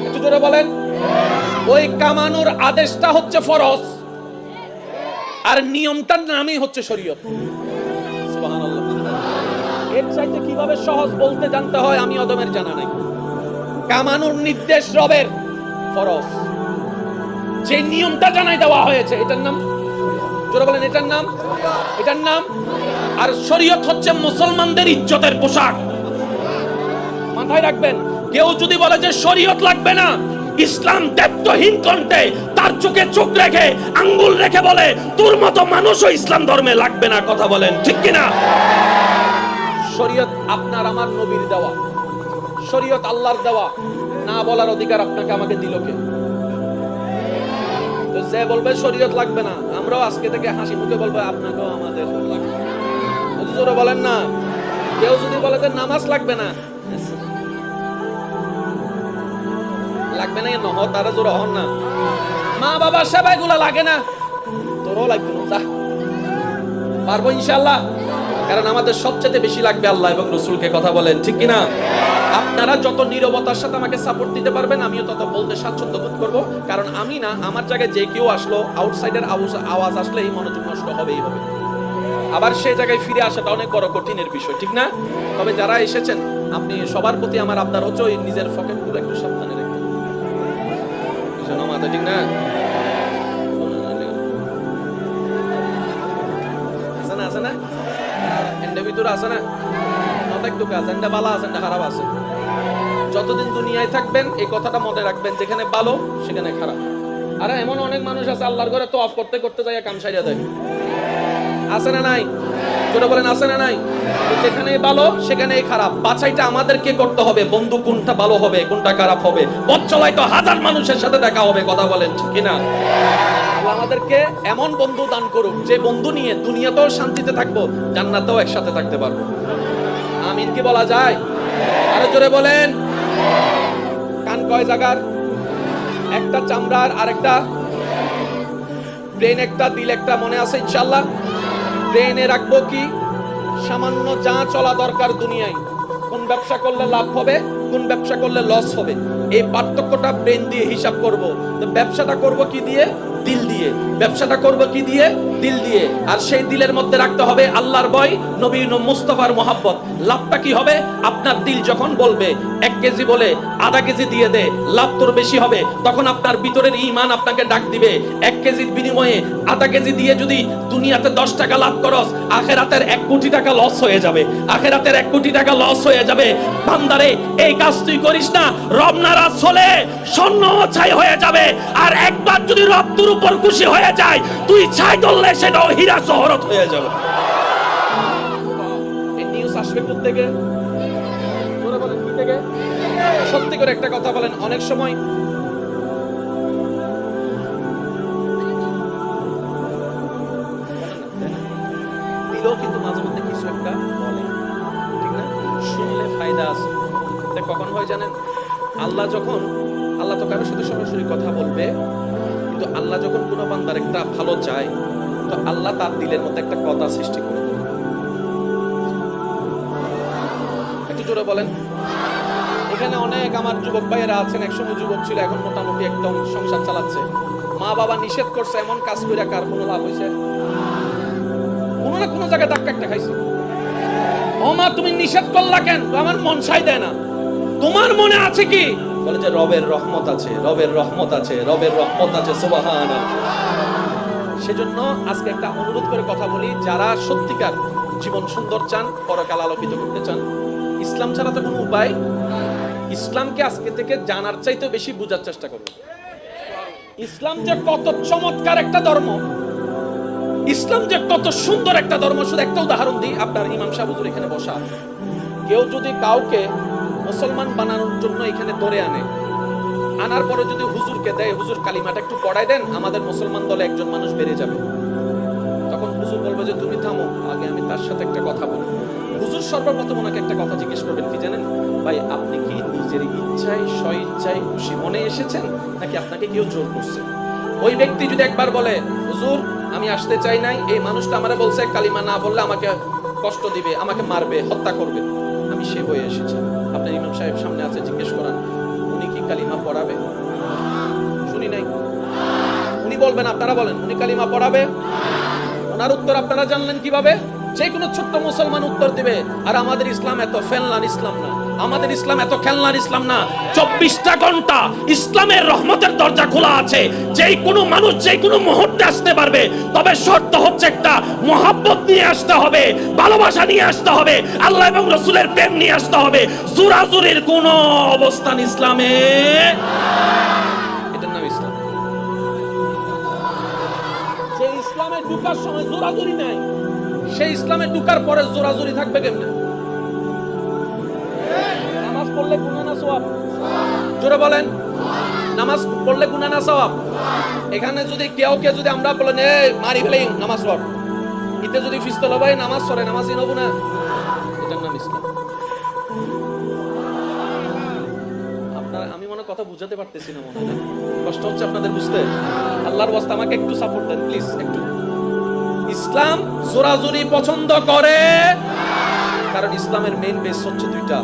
একটু জোরে বলেন। ওই কামানোর আদেশটা হচ্ছে ফরজ, আর নিয়মটার নামই হচ্ছে শরীয়ত। সুবহানাল্লাহ। এর চাইতে কিভাবে সহজ বলতে জানতে হয় আমি অদমের জানা নাই। কামানোর নির্দেশ রবের, ফরজ, যে নিয়মটা জানাই দেওয়া হয়েছে এটার নাম, জোরে বলেন, এটার নাম, এটার নাম। আর শরীয়ত হচ্ছে মুসলমানদের ইজ্জতের পোশাক। মাথায় রাখবেন, কেউ যদি বলে যে শরীয়ত লাগবে না, ইসলাম দেবত্বহীন কণ্ঠে তার চোখে চোখ রেখে আঙ্গুল রেখে বলে তোর মতো মানুষও ইসলাম ধর্মে লাগবে না। কথা বলেন ঠিক কিনা? শরীয়ত আপনার আমার নবীর দেওয়া, শরীয়ত আল্লাহর দেওয়া, না বলার অধিকার আপনাকে আমাকে দিল কে? তো যে বলবে শরীয়ত লাগবে না, আমরাও আজকে থেকে হাসি মুখে বলবো আপনাকেও আমাদের লাগবে। জোরে বলেন না। কেউ যদি বলে যে নামাজ লাগবে না, লাগবে না নহ, তারা জোরে হন না। মা বাবার সেবা এগুলো লাগে না, তোরও লাগবে না, যা পারবো ইনশাআল্লাহ। কারণ আমাদের সবচেয়ে বেশি লাগবে আল্লাহ এবং রাসূলকে। কথা বলেন ঠিক কিনা? আপনারা যত নীরবতার সাথে আমাকে সাপোর্ট দিতে পারবেন আমিও তত বলতে স্বাচ্ছন্দ্য বোধ করবো। কারণ আমি না, আমার জায়গায় যে কেউ আসলো, আউটসাইডের আওয়াজ আসলে এই মনোযোগ নষ্ট হবেই হবে। আবার সেই জায়গায় ফিরে আসাটা অনেক বড় কঠিনের বিষয়, ঠিক না? তবে যারা এসেছেন, আপনি সবার প্রতি আমার আবদার হচ্ছে ওই নিজের পকেটগুলো একটু সাবধানে রাখবেন, মাথা ঠিক না? আছে না, আছে না, এন্ডে ভিতরে আছে না, অনেক দুঃখ আছে, এন্ডে ভালো আছে, এন্ডে খারাপ আছে। যতদিন দুনিয়ায় থাকবেন এই কথাটা মনে রাখবেন, যেখানে ভালো সেখানে খারাপ। আর এমন অনেক মানুষ আছে আল্লাহর ঘরে তওয়াফ করতে করতে যায় কাম সাইরা দেয়, আছে না নাই? জোরে বলেন, আছে না নাই? যেখানে ভালো সেখানেই খারাপ। বাছাইটা আমাদেরকে করতে হবে, বন্ধু কোনটা ভালো হবে কোনটা খারাপ হবে। পথ চলায় তো হাজার মানুষের সাথে দেখা হবে। কথা বলেন ঠিক কিনা? আল্লাহ আমাদেরকে এমন বন্ধু দান করুক যে বন্ধু নিয়ে দুনিয়াতেও শান্তিতে থাকবো, জান্নাতেও একসাথে থাকতে পারবো। আমিন কি বলা যায়? আরো জোরে বলেন। কান কয় জায়গার? একটা চামড়ার, আর একটা ব্রেন, একটা দিল, একটা, মনে আছে ইনশাআল্লাহ? ব্রেনে রাখবো কি? সামান্য যা চলা দরকার দুনিয়ায়, কোন ব্যবসা করলে লাভ হবে, কোন ব্যবসা করলে লস হবে, এই পার্থক্যটা ব্রেন দিয়ে হিসাব করব। তো ব্যবসাটা করব কি দিয়ে? দিল দিয়ে। ব্যবসাটা করব কি দিয়ে? দিল দিয়ে। আর সেই দিলের মধ্যে রাখতে হবে আল্লাহর ভয়, নবী মুস্তাফার মহব্বত। লাভটা কি হবে? আপনার দিল যখন বলবে 1 কেজি বলে আধা কেজি দিয়ে দে, লাভ তোর বেশি হবে, তখন আপনার ভিতরের ঈমান আপনাকে ডাক দিবে। 1 কেজির বিনিময়ে আধা কেজি দিয়ে যদি দুনিয়াতে 10 টাকা লাভ করস, আখিরাতের 1 কোটি টাকা লস হয়ে যাবে। আখিরাতের 1 কোটি টাকা লস হয়ে যাবে। বান্দারে, এই কাজ তুই করিস না, রব নারাজ হলে স্বর্ণ ছাই হয়ে যাবে। আর একবার যদি রব তোর উপর খুশি হয়ে যায়, তুই ছাই ধরলে সেটাও হীরা জহরত হয়ে যাবে। এই নিউজ আসবে কোথা থেকে? জোরে বলেন, কোথা থেকে? সত্যি করে একটা কথা বলেন, অনেক সময় দিলেও কিন্তু মাঝে মধ্যে কিছু একটা বলে, ঠিক না? শুনলে ফায়দা আছে। এটা কখন হয় জানেন? আল্লাহ তো কারোর সাথে সরাসরি কথা বলবে, কিন্তু আল্লাহ যখন কোনো বান্দার একটা ভালো চায়, তো আল্লাহ তার দিলের মধ্যে একটা কথা সৃষ্টি করে দেবে। একটু জোরে বলেন। এখানে অনেক আমার যুবক ভাইয়েরা আছেন, একসময় যুবক ছিল, এখন মোটামুটি একদম সংসার চালাচ্ছে। মা বাবা নিষেধ করছে, এমন কাজ করে কার কোনো লাভ হয়েছে? কোনো না কোনো জায়গায় ধাক্কা একটা খাইছে। ও মা, তুমি নিষেধ করলা কেন? তো আমার মন সাই দেয় না। তোমার মনে আছে কি? বলে যে রবের রহমত আছে, রবের রহমত আছে, রবের রহমত আছে। সুবহানাল্লাহ। সেজন্য আজকে একটা অনুরোধ করে কথা বলি, যারা সত্যিকার জীবন সুন্দর চান, পরকাল আলোকিত করতে চান, ইসলাম ছাড়া তো কোনো উপায়। ইসলামকে আজকে থেকে জানার চাইতে বেশি বোঝার চেষ্টা করুন। ইসলাম যে কত চমৎকার একটা ধর্ম, ইসলাম যে কত সুন্দর একটা ধর্ম। শুধু একটা উদাহরণ দিই, আপনার ইমাম সাহেব হুজুর এখানে বসা, কেউ যদি কাউকে মুসলমান বানানোর জন্য এখানে ধরে আনার পরে যদি হুজুরকে দেয়, হুজুর কালিমাটা একটু পড়াই দেন, আমাদের মুসলমান দলে একজন মানুষ বেড়ে যাবে, তখন হুজুর বলবে যে তুমি থামো, আগে আমি তার সাথে একটা কথা বলবো। হুজুর সর্বপ্রথম ওনাকে একটা কথা জিজ্ঞেস করবেন, কি জানেন ভাই, আপনি কি নিজের ইচ্ছায় স্বইচ্ছায় খুশি মনে এসেছেন, নাকি আপনাকে কেউ জোর করছে? ওই ব্যক্তি যদি একবার বলে হুজুর আমি আসতে চাই নাই, এই মানুষটা আমারে বলছে কালিমা না বললে আমাকে কষ্ট দিবে, আমাকে মারবে, হত্যা করবে, আমি সে হয়ে এসেছি, আপনার ইমাম সাহেব সামনে আছে, জিজ্ঞেস করান উনি কি কালিমা পড়াবে? শুনি নাই, উনি বলবেন, আপনারা বলেন উনি কালিমা পড়াবে? ওনার উত্তর আপনারা জানলেন কিভাবে? যে কোনো ছোট্ট মুসলমান উত্তর দিবে। আর আমাদের ইসলাম এত ফেলনার ইসলাম না, আমাদের ইসলাম এত খেলনার ইসলাম না। 24টা ঘন্টা ইসলামের রহমতের দরজা খোলা আছে, যেই কোনো মানুষ যেই কোনো মুহূর্তে আসতে পারবে। তবে শর্ত হচ্ছে একটা, মহব্বত নিয়ে আসতে হবে, ভালোবাসা নিয়ে আসতে হবে, আল্লাহ এবং রাসূলের প্রেম নিয়ে আসতে হবে। জোরাজুরির কোনো অবস্থান ইসলামে, এটার নাম ইসলাম। যে ইসলামে ঢোকার সময় জোরাজুরি নাই, সেই ইসলামে ঢোকার পরে জোরাজুরি থাকবে কেমনে? নামাজ পড়লে গুনাহ না সওয়াব? জোরে বলেন, নামাজ পড়লে গুনাহ না সওয়াব? এখানে যদি কেউ যদি আমরা বলেন এই মারি ফেলেই নামাজ পড়, এতে যদি ফিস্তল ভাই নামাজ পড়ে, নামাজই নব না, এটার নাম ইসলাম। আপনারা, আমি মনে কথা বুঝাতে পারতেছি না, মনে হয় কষ্ট হচ্ছে আপনাদের বুঝতে। আল্লাহর ওয়াস্তে আমাকে একটু সাপোর্ট দেন প্লিজ, একটু। ইসলাম জোরাজুরি পছন্দ করে, কারণ ইসলামের মেইন বেস হচ্ছে দুইটা,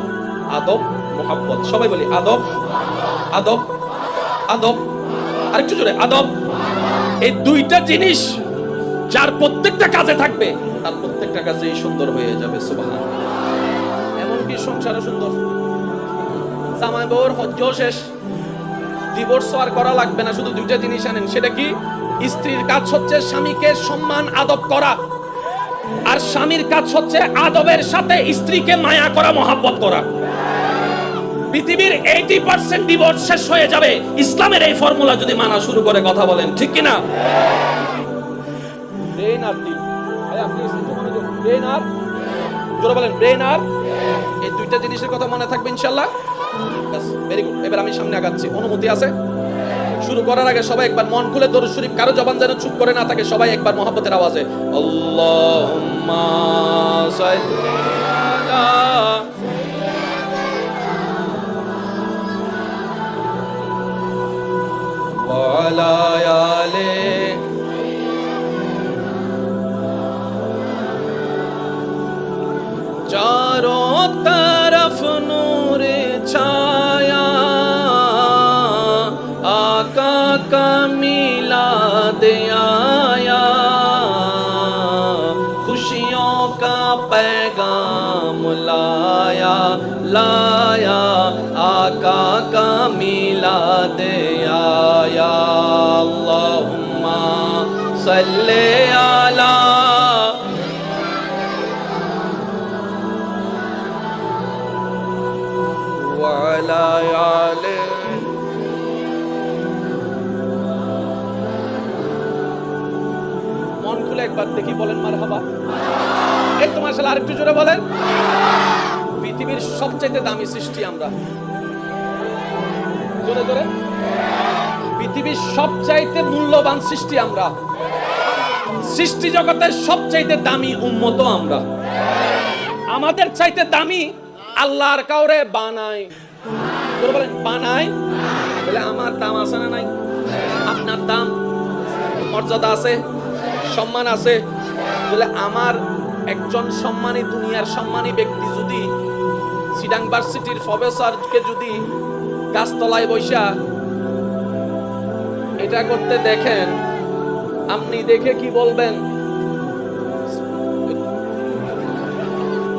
আদব, মুহাব্বত। সবাই বলি আদব, আদব, আদব, আরেকটু জোরে আদব। এই দুইটা জিনিস যার প্রত্যেকটা কাজে থাকবে, তার প্রত্যেকটা কাজেই সুন্দর হয়ে যাবে। সুবহানাল্লাহ। এমনকি সংসারও সুন্দর। জামাই বউর হজ্জ শেষ, ডিভোর্স আর করা লাগবে না, শুধু দুইটা জিনিস আনেন। সেটা কি? স্ত্রীর কাজ হচ্ছে স্বামীকে সম্মান আদব করা, আর স্বামীর কাজ হচ্ছে আদবের সাথে স্ত্রীকে মায়া করা, মহব্বত করা। পৃথিবীর 80% ডিভোর্স শেষ হয়ে যাবে ইসলামের এই ফর্মুলা যদি মানা শুরু করে। কথা বলেন ঠিক কিনা? ব্রেন আর দিল, আপনি মনোযোগ, ব্রেন আর, জোরে বলেন ব্রেন আর, এই দুইটা জিনিসের কথা মনে থাকবে ইনশাআল্লাহ। Very good. এবার আমি সামনে আগাচ্ছি, অনুমতি আছে? শুরু করার আগে সবাই একবার মন খুলে দরুদ শরীফ, কারো জবান যেন চুপ করে না থাকে, সবাই একবার মহব্বতের আওয়াজে আল্লাহুম্মা সাল্লি আলা ওয়া আলা আলি चारों तरफ नूर छाया, आका का मिलाद आया, खुशियों का पैगाम लाया, लाया आका का मिलाद आया। अल्लाहुम्मा सल्ले अला ওয়ালা আলে। মন খুলে একবার দেখি বলেন মারহাবা। এই তো মাশাআল্লাহ, আরেকটু জোরে বলেন। পৃথিবীর সবচেয়ে দামি সৃষ্টি আমরা, জোরে জোরে। পৃথিবীর সবচাইতে মূল্যবান সৃষ্টি আমরা, সৃষ্টি জগতের সবচাইতে দামি উম্মত আমরা। আমাদের চাইতে দামি আল্লাহর কাউরে বানাই, বলেন বানাই, বলে আমার দাম আছে না নাই? আপনার দাম, মর্যাদা আছে, সম্মান আছে। বলে আমার একজন সম্মানী, দুনিয়ার সম্মানী ব্যক্তি যদি চিটাং ভার্সিটির প্রফেসরকে যদি গাছতলায় বৈশা এটা করতে দেখেন, আপনি দেখে কি বলবেন?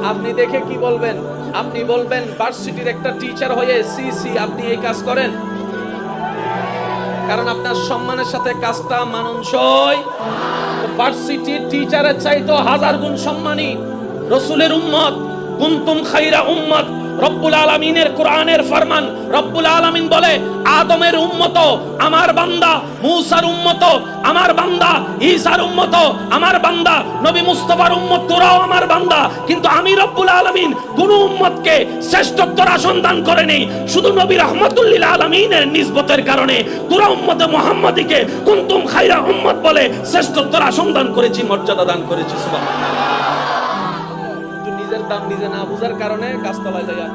আপনি দেখে কি বলবেন? আপনি বলবেন ভার্সিটির একটা টিচার হয়ে সি আপনি এই কাজ করেন? কারণ আপনার সম্মানের সাথে কাজটা মানানসই। ভার্সিটির টিচারের চাইতো 1000 গুণ সম্মানী রাসূলের উম্মত। কুনতুম খায়রা উম্মত, রব্বুল আলামিনের কোরআনের ফরমান। রব্বুল আলামিন বলে আদমের উম্মত আমার বান্দা, মূসার উম্মত আমার বান্দা, ঈসার উম্মত আমার বান্দা, নবী মুস্তাফার উম্মত তোরাও আমার বান্দা। কিন্তু আমি রব্বুল আলামিন কোন উম্মতকে শ্রেষ্ঠত্বের আসন দান করেনি, শুধু নবী রাহমাতুল লিল আলামিনের নিসবতের কারণে তোরা উম্মতে মুহাম্মাদিকে কুনতুম খায়রা উম্মত বলে শ্রেষ্ঠত্বের আসন দান করেছি, মর্যাদা দান করেছি। সুবহানাল্লাহ। নিজের দাম নিজে না বুঝার কারণে গাছতলায় যায়,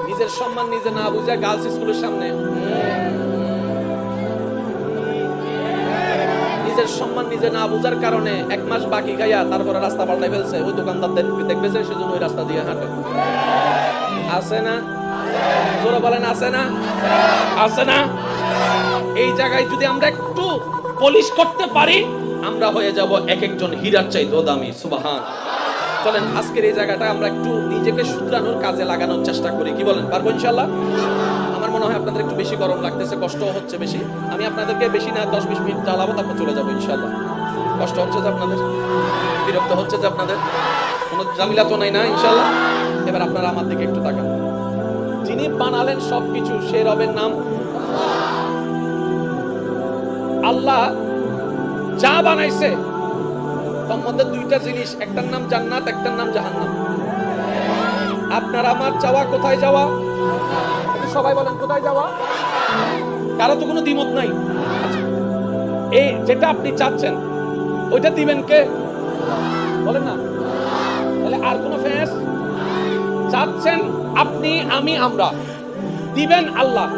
নিজের সম্মান নিজে না বুঝে গার্লস স্কুলের সামনে, নিজের সম্মান নিজে না বুঝার কারণে 1 মাস বাকি খাইয়া তারপরে রাস্তা পাল্টাই ফেলছে। ওই দোকানদারদের দেখবে যে সেজন্য ওই রাস্তা দিয়ে হাঁটে। আছে না? জোরে বলেন আছে না? আছে না? এই জায়গায় যদি আমরা একটু পলিশ করতে পারি, আমরা হয়ে যাব এক একজন হীরার চাইতেও দামি। সুবহান। চলেন আজকের এই জায়গাটা আমরা একটু নিজেকে শুধরানোর কাজে লাগানোর চেষ্টা করি। কি বলেন, পারবো ইনশাআল্লাহ? আমার মনে হয় আপনাদের একটু বেশি গরম লাগতেছে, কষ্ট হচ্ছে বেশি। আমি আপনাদেরকে বেশি না 10-20 মিনিট জ্বালাবো, তারপর চলে যাবো ইনশাআল্লাহ। কষ্ট হচ্ছে যে আপনাদের, বিরক্ত হচ্ছে যে আপনাদের, কোনো ঝামেলা তো নাই না ইনশাআল্লাহ? এবার আপনারা আমার দিকে একটু তাকান। যিনি বানালেন সবকিছু, সে রবের নাম আল্লাহ। যা বানাইছে তার মধ্যে 2টা জিনিস, একটার নাম জান্নাত, একটার নাম জাহান্নাম। আপনার আমার চাওয়া কোথায় যাওয়া? সবাই বলেন কোথায় যাওয়া? কারো তো কোনো দ্বিমত নাই। এই যেটা আপনি চাচ্ছেন ওইটা দিবেন কে? বলেন না। তাহলে আর কোনো ফেস? চাচ্ছেন আপনি, আমি, আমরা, দিবেন আল্লাহ।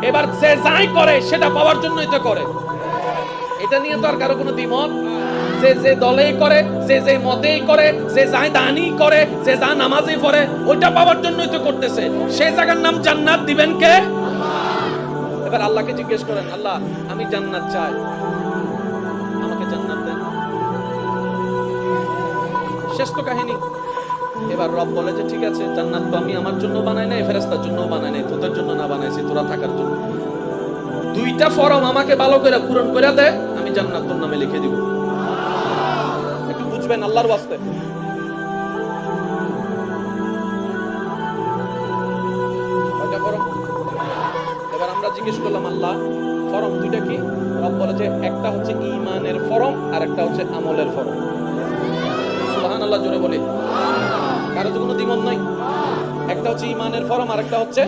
এবার যে যাই করে সেটা পাওয়ার জন্যই তো করে, এটা নিয়ে তো আর কারো কোনো দ্বিমত। যে দলেই করে, যে মতেই করে, যে যায় দানি করে, যে যা নামাজই পড়ে, ওইটা পাওয়ার জন্যই তো করতেছে। সেই জায়গার নাম জান্নাত দিবেন কে? এবার আল্লাহকে জিজ্ঞেস করেন, আল্লাহ আমি জান্নাত চাই, আমাকে জান্নাত দেন। শেষ তো কাহিনী। এবার রব বলে যে ঠিক আছে, জান্নাত তো আমি আমার জন্য বানাই নাই, ফেরেশতার জন্য বানাই নাই, তোদের জন্য না বানাইছি, তোরা থাকার জন্য। 2টা ফরম আমাকে ভালো করে পূরণ করে দে, আমি জান্নাত তোর নামে লিখে দিব। একটু বুঝবেন আল্লাহর ওয়াস্তে। কয়টা ফরম? এবার আমরা জিজ্ঞেস করলাম আল্লাহ ফরম 2টা কি? রব বলে যে একটা হচ্ছে ঈমানের ফরম আর একটা হচ্ছে আমলের ফরম। সুবহানাল্লাহ, জোরে বলি। কারো তো কোনো দ্বিমত নাই। একটা হচ্ছে ঈমানের ফরম আর একটা হচ্ছে।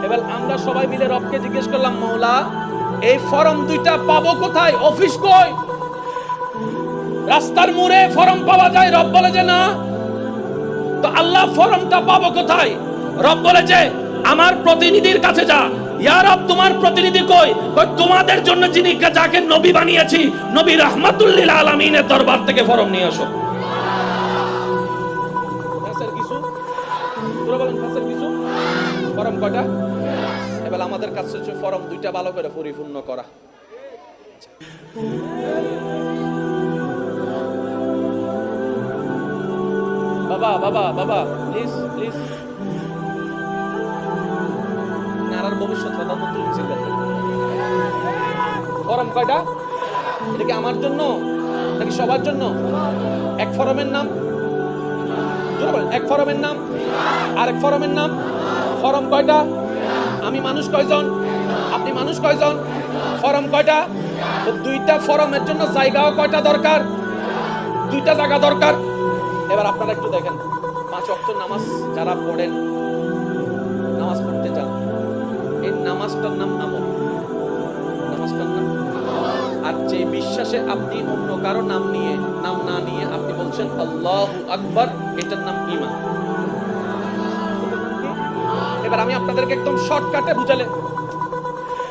এবার আমরা সবাই মিলে রবকে জিজ্ঞেস করলাম, মাওলা এই ফরম 2টা পাবো কোথায়? অফিস কই? রাস্তার মোড়ে ফরম পাওয়া যায়? রব বলে যে না। তো আল্লাহ ফরমটা পাবো কোথায়? রব বলে যে আমার প্রতিনিধির কাছে যা। ইয়া রব, তোমার প্রতিনিধি কই? তোমাদের জন্য যিনি যাকে নবী বানিয়েছি, নবী রাহমাতুল লিল আলামিনের দরবার থেকে ফরম নিয়ে আসো। ফরম কয়টা? এবার আমাদের কাছে হচ্ছে ফরম 2টা ভালো করে পরিপূর্ণ করা। বাবা বাবা বাবা প্লিজ প্লিজ। নারার ভবিষ্যৎ প্রধানমন্ত্রী ছিলেন। ফরম কয়টা? এটা কি আমার জন্য নাকি সবার জন্য? এক ফরমের নাম, এক ফরমের নাম, আরেক ফরমের নাম। ফরম কয়টা? আমি মানুষ কয়জন? আপনি মানুষ কয়জন? ফরম কয়টা? 2টা ফরমের জন্য জায়গাও কয়টা দরকার? 2টা জায়গা দরকার। এবার আপনারা একটু দেখেন, 5 ওয়াক্ত নামাজ যারা পড়েন, নামাজ পড়তে যান, এই নামাজটার নাম আমল, নামাজটার নাম। আর যে বিশ্বাসে আপনি অন্য কারো নাম না নিয়ে আপনি বলছেন আল্লাহু আকবার, এটার নাম ঈমান। এবার আমি আপনাদেরকে একদম শর্টকাটে বুঝালে,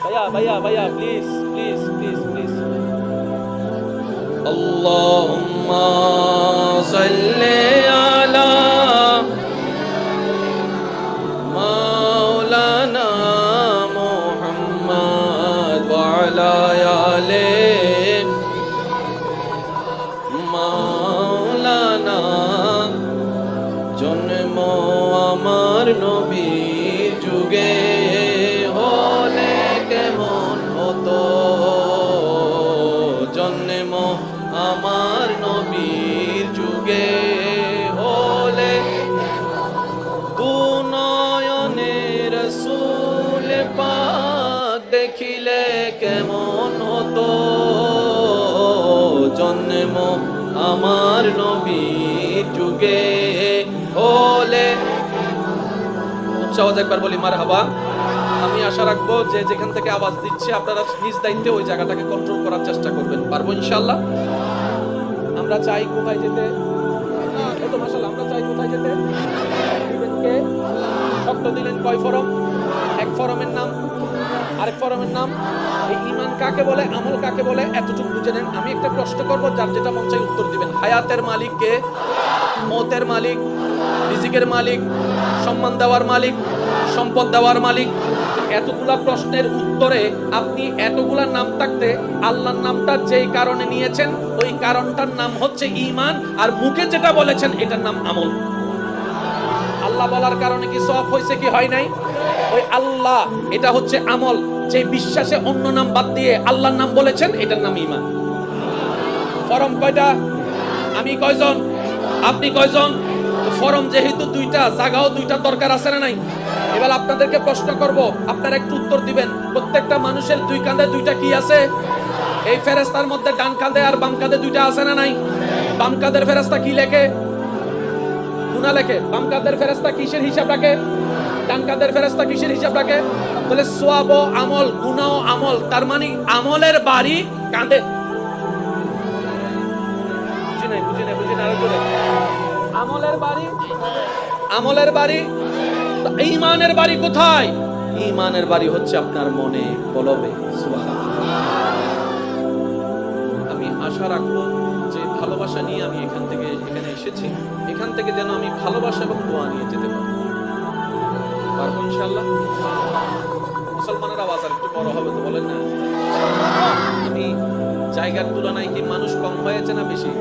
ভাইয়া ভাইয়া ভাইয়া প্লিজ প্লিজ প্লিজ প্লিজ। আল্লাহুম্মা সাল্লি আলা মাওলানা মুহাম্মদ ওয়া আলা আলি মাওলানা। জন্ম আমার নবী পাক দেখিলে কেমন হতো, জন্ম আমার নবীর যুগে হলে। উচ্চাওয়াজ একবার বলি মারহাবা। আমি আশা রাখবো যে যেখান থেকে আওয়াজ দিচ্ছে আপনারা নিজ দায়িত্বে ওই জায়গাটাকে কন্ট্রোল করার চেষ্টা করবেন। পারবো ইনশাআল্লাহ? আমরা চাই কোথায় যেতে? তো মাশাআল্লাহ, আমরা চাই কোথায় যেতে? দিবেন কে? শব্দ দিলেন কয় ফরম? এক ফরমের নাম, আরেক ফরমের নাম। এই ঈমান কাকে বলে, আমল কাকে বলে, এতটুকু বুঝে নেন। আমি একটা প্রশ্ন করব, যার যেটা মন চাই উত্তর দিবেন। হায়াতের মালিক কে? মওতের মালিক, রিজিকের মালিক, সম্মান দেওয়ার মালিক, সম্পদ দেওয়ার মালিক। এতগুলা প্রশ্নের উত্তরে আপনি এতগুলা নাম থাকতে আল্লাহর নামটা যেই কারণে নিয়েছেন ওই কারণটার নাম হচ্ছে ঈমান, আর মুখে যেটা বলেছেন এটার নাম আমল। আল্লাহ বলার কারণে কি সওয়াব হয়েছে কি হয় নাই? ওই আল্লাহ এটা হচ্ছে আমল। যে বিশ্বাসে অন্য নাম বাদ দিয়ে আল্লাহর নাম বলেছেন এটার নাম ঈমান। ফরম কয়টা? আমি কয়জন? আপনি কয়জন? ফরম যেহেতু দুইটা, জায়গাও দুইটা দরকার আছে না নাই? এবার আপনাদেরকে প্রশ্ন করব, আপনারা একটু উত্তর দিবেন। প্রত্যেকটা মানুষের দুই কাঁধে দুইটা কি আছে? এই ফেরেশতার মধ্যে ডান কাঁধে আর বাম কাঁধে দুইটা আছে না নাই? বাম কাঁধের ফেরেশতা কি লেখে? গুনাহ লেখে। বাম কাঁধের ফেরেশতা কিসের হিসাব রাখে? ডান কাঁধের ফেরেশতা কিসের হিসাব রাখে? তাহলে সওয়াব ও আমল, গুনাহ ও আমল, তার মানে আমলের বাড়ি কাঁধে। বুঝি না আরো জোরে। আমলের বাড়ি, ঈমানের বাড়ি কোথায়? ঈমানের বাড়ি হচ্ছে আপনার মনে, কলবে। সুবহানাল্লাহ। আমি আশা রাখবো যে ভালোবাসা নিয়ে আমি এখানে এসেছি, এখান থেকে যেন আমি ভালোবাসা এবং দোয়া নিয়ে যেতে পারি। পারবো ইনশাআল্লাহ? মুসলমানের আওয়াজ আর একটু বড় হবে তো বলেন না? আমি জায়গার তুলনায় কি মানুষ কম হয়েছে না বেশি?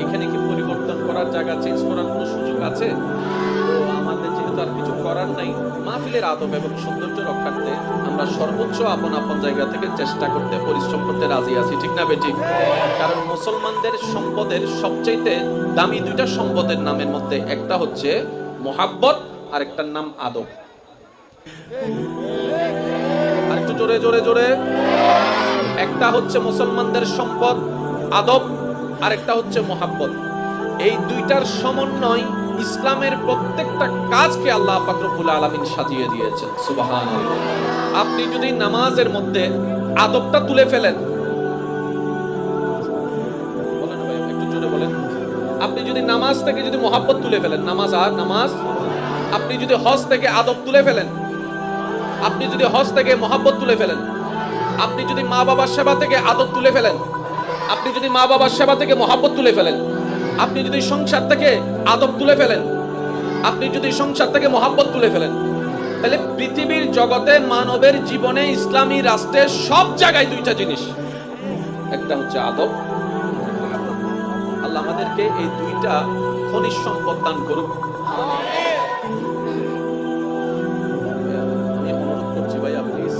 এখানে কি পরিবর্তন করার জায়গা, চেঞ্জ করার কোনো সুযোগ আছে? তো আমাদের যেহেতু আর কিছু করার নাই, মাহফিলের আদব এবং সৌন্দর্য রক্ষার্থে আমরা সর্বোচ্চ আপন আপন জায়গা থেকে চেষ্টা করতে, পরিশ্রম করতে রাজি আছি, ঠিক না বেঠিক? কারণ মুসলমানদের সম্পদের সবচাইতে দামি দুইটা সম্পদের নামের মধ্যে একটা হচ্ছে মোহাব্বত, আর একটার নাম আদব। আর একটু জোরে জোরে জোরে। একটা হচ্ছে মুসলমানদের সম্পদ আদব, আরেকটা হচ্ছে মোহাব্বত। এই দুইটার সমন্বয় ইসলামের প্রত্যেকটা কাজকে আল্লাহ পাক রব্বুল আলামিন সাজিয়ে দিয়েছেন। সুবহানাল্লাহ। আপনি যদি নামাজের মধ্যে আদবটা তুলে ফেলেন, বলেন ভাই একটু জোরে বলেন। আপনি যদি নামাজ থেকে যদি মোহাব্বত তুলে ফেলেন, নামাজ আর নামাজ, আপনি যদি হজ থেকে আদব তুলে ফেলেন, আপনি যদি হজ থেকে মোহাব্বত তুলে ফেলেন, আপনি যদি মা বাবার সেবা থেকে আদব তুলে ফেলেন, আপনি যদি মা বাবার সেবা থেকে মোহাব্বত তুলে ফেলেন, আপনি যদি সংসার থেকে আদব তুলে ফেলেন, আপনি যদি সংসার থেকে মোহাব্বত তুলে ফেলেন, তাহলে পৃথিবীর জগতে মানবের জীবনে ইসলামী রাষ্ট্রের সব জায়গায় দুইটা জিনিস, একটা হচ্ছে আদব। আল্লাহ আমাদেরকে এই দুইটা খনিজ সম্পদ দান করুক। আমি অনুরোধ করছি ভাইয়া প্লিজ,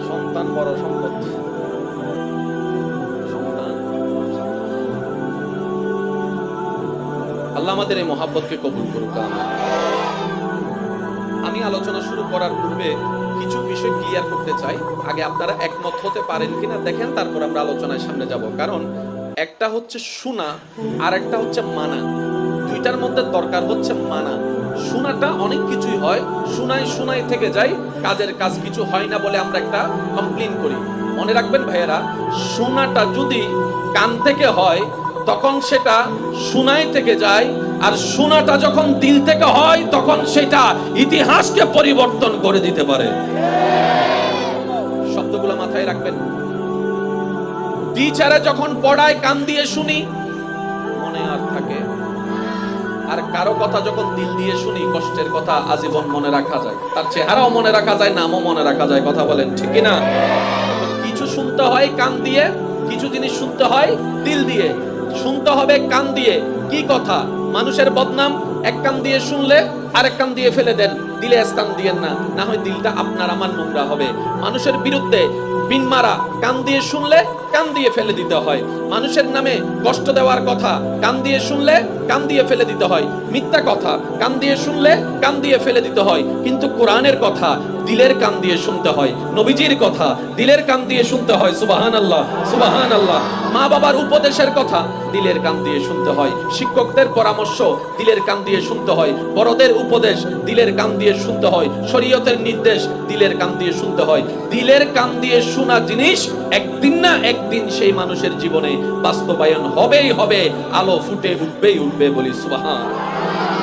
সন্তান বড় সম্পদ। আল্লাহ আমাদের এই মহাব্বতকে কবুল করুক। আমি আলোচনা শুরু করার পূর্বে কিছু বিষয় ক্লিয়ার করতে চাই। আগে আপনারা একমত হতে পারেন কিনা দেখেন, তারপর আমরা আলোচনায় সামনে যাব। কারণ একটা হচ্ছে শোনা আর একটা হচ্ছে মানা। দুইটার মধ্যে দরকার হচ্ছে মানা। শোনাটা অনেক কিছুই হয়, শোনাই থেকে যায়, কাজের কাজ কিছু হয় না বলে আমরা একটা কমপ্লেইন করি। মনে রাখবেন ভাইয়েরা, শোনাটা যদি কান থেকে হয় তখন সেটা শোনাই থেকে যায়, আর শোনাটা যখন দিল থেকে হয় তখন সেটা ইতিহাসকে পরিবর্তন করে দিতে পারে। শব্দগুলো মাথায় রাখবেন। টিচারে যখন পড়ায় কান দিয়ে শুনি মনে আর থাকে, আর কারো কথা যখন দিল দিয়ে শুনি কষ্টের কথা আজীবন মনে রাখা যায়, তার চেহারাও মনে রাখা যায়, নামও মনে রাখা যায়। কথা বলেন ঠিক কিনা? কিছু শুনতে হয় কান দিয়ে, কিছু জিনিস শুনতে হয় দিল দিয়ে। শুনতে হবে কান দিয়ে। কি কথা? মানুষের বদনাম এক কান দিয়ে শুনলে আরেক কান দিয়ে ফেলে দেন, দিলে স্থান দিয়েন না, না হয় দিলটা আপনার আমার নোংরা হবে। মানুষের বিরুদ্ধে বিন মারা কান দিয়ে শুনলে কান দিয়ে ফেলে দিতে হয়। মানুষের নামে কষ্ট দেওয়ার কথা কান দিয়ে শুনলে কান দিয়ে ফেলে দিতে হয়। মিথ্যা কথা কান দিয়ে শুনলে কান দিয়ে ফেলে দিতে হয়। কিন্তু কোরআনের কথা দিলের কান দিয়ে শুনতে হয়। নবীজির কথা দিলের কান দিয়ে শুনতে হয়। সুবহানাল্লাহ, সুবহানাল্লাহ। মা বাবার উপদেশের কথা দিলের কান দিয়ে শুনতে হয়। শিক্ষকদের পরামর্শ দিলের কান দিয়ে শুনতে হয়। বড়দের উপদেশ দিলের কান দিয়ে শুনতে হয়। শরীয়তের নির্দেশ দিলের কান দিয়ে শুনতে হয়। দিলের কান দিয়ে শোনা জিনিস একদিন না একদিন সেই মানুষের জীবনে বাস্তবায়ন হবেই হবে, আলো ফুটে উঠবেই উঠবে। বলি সুবহান।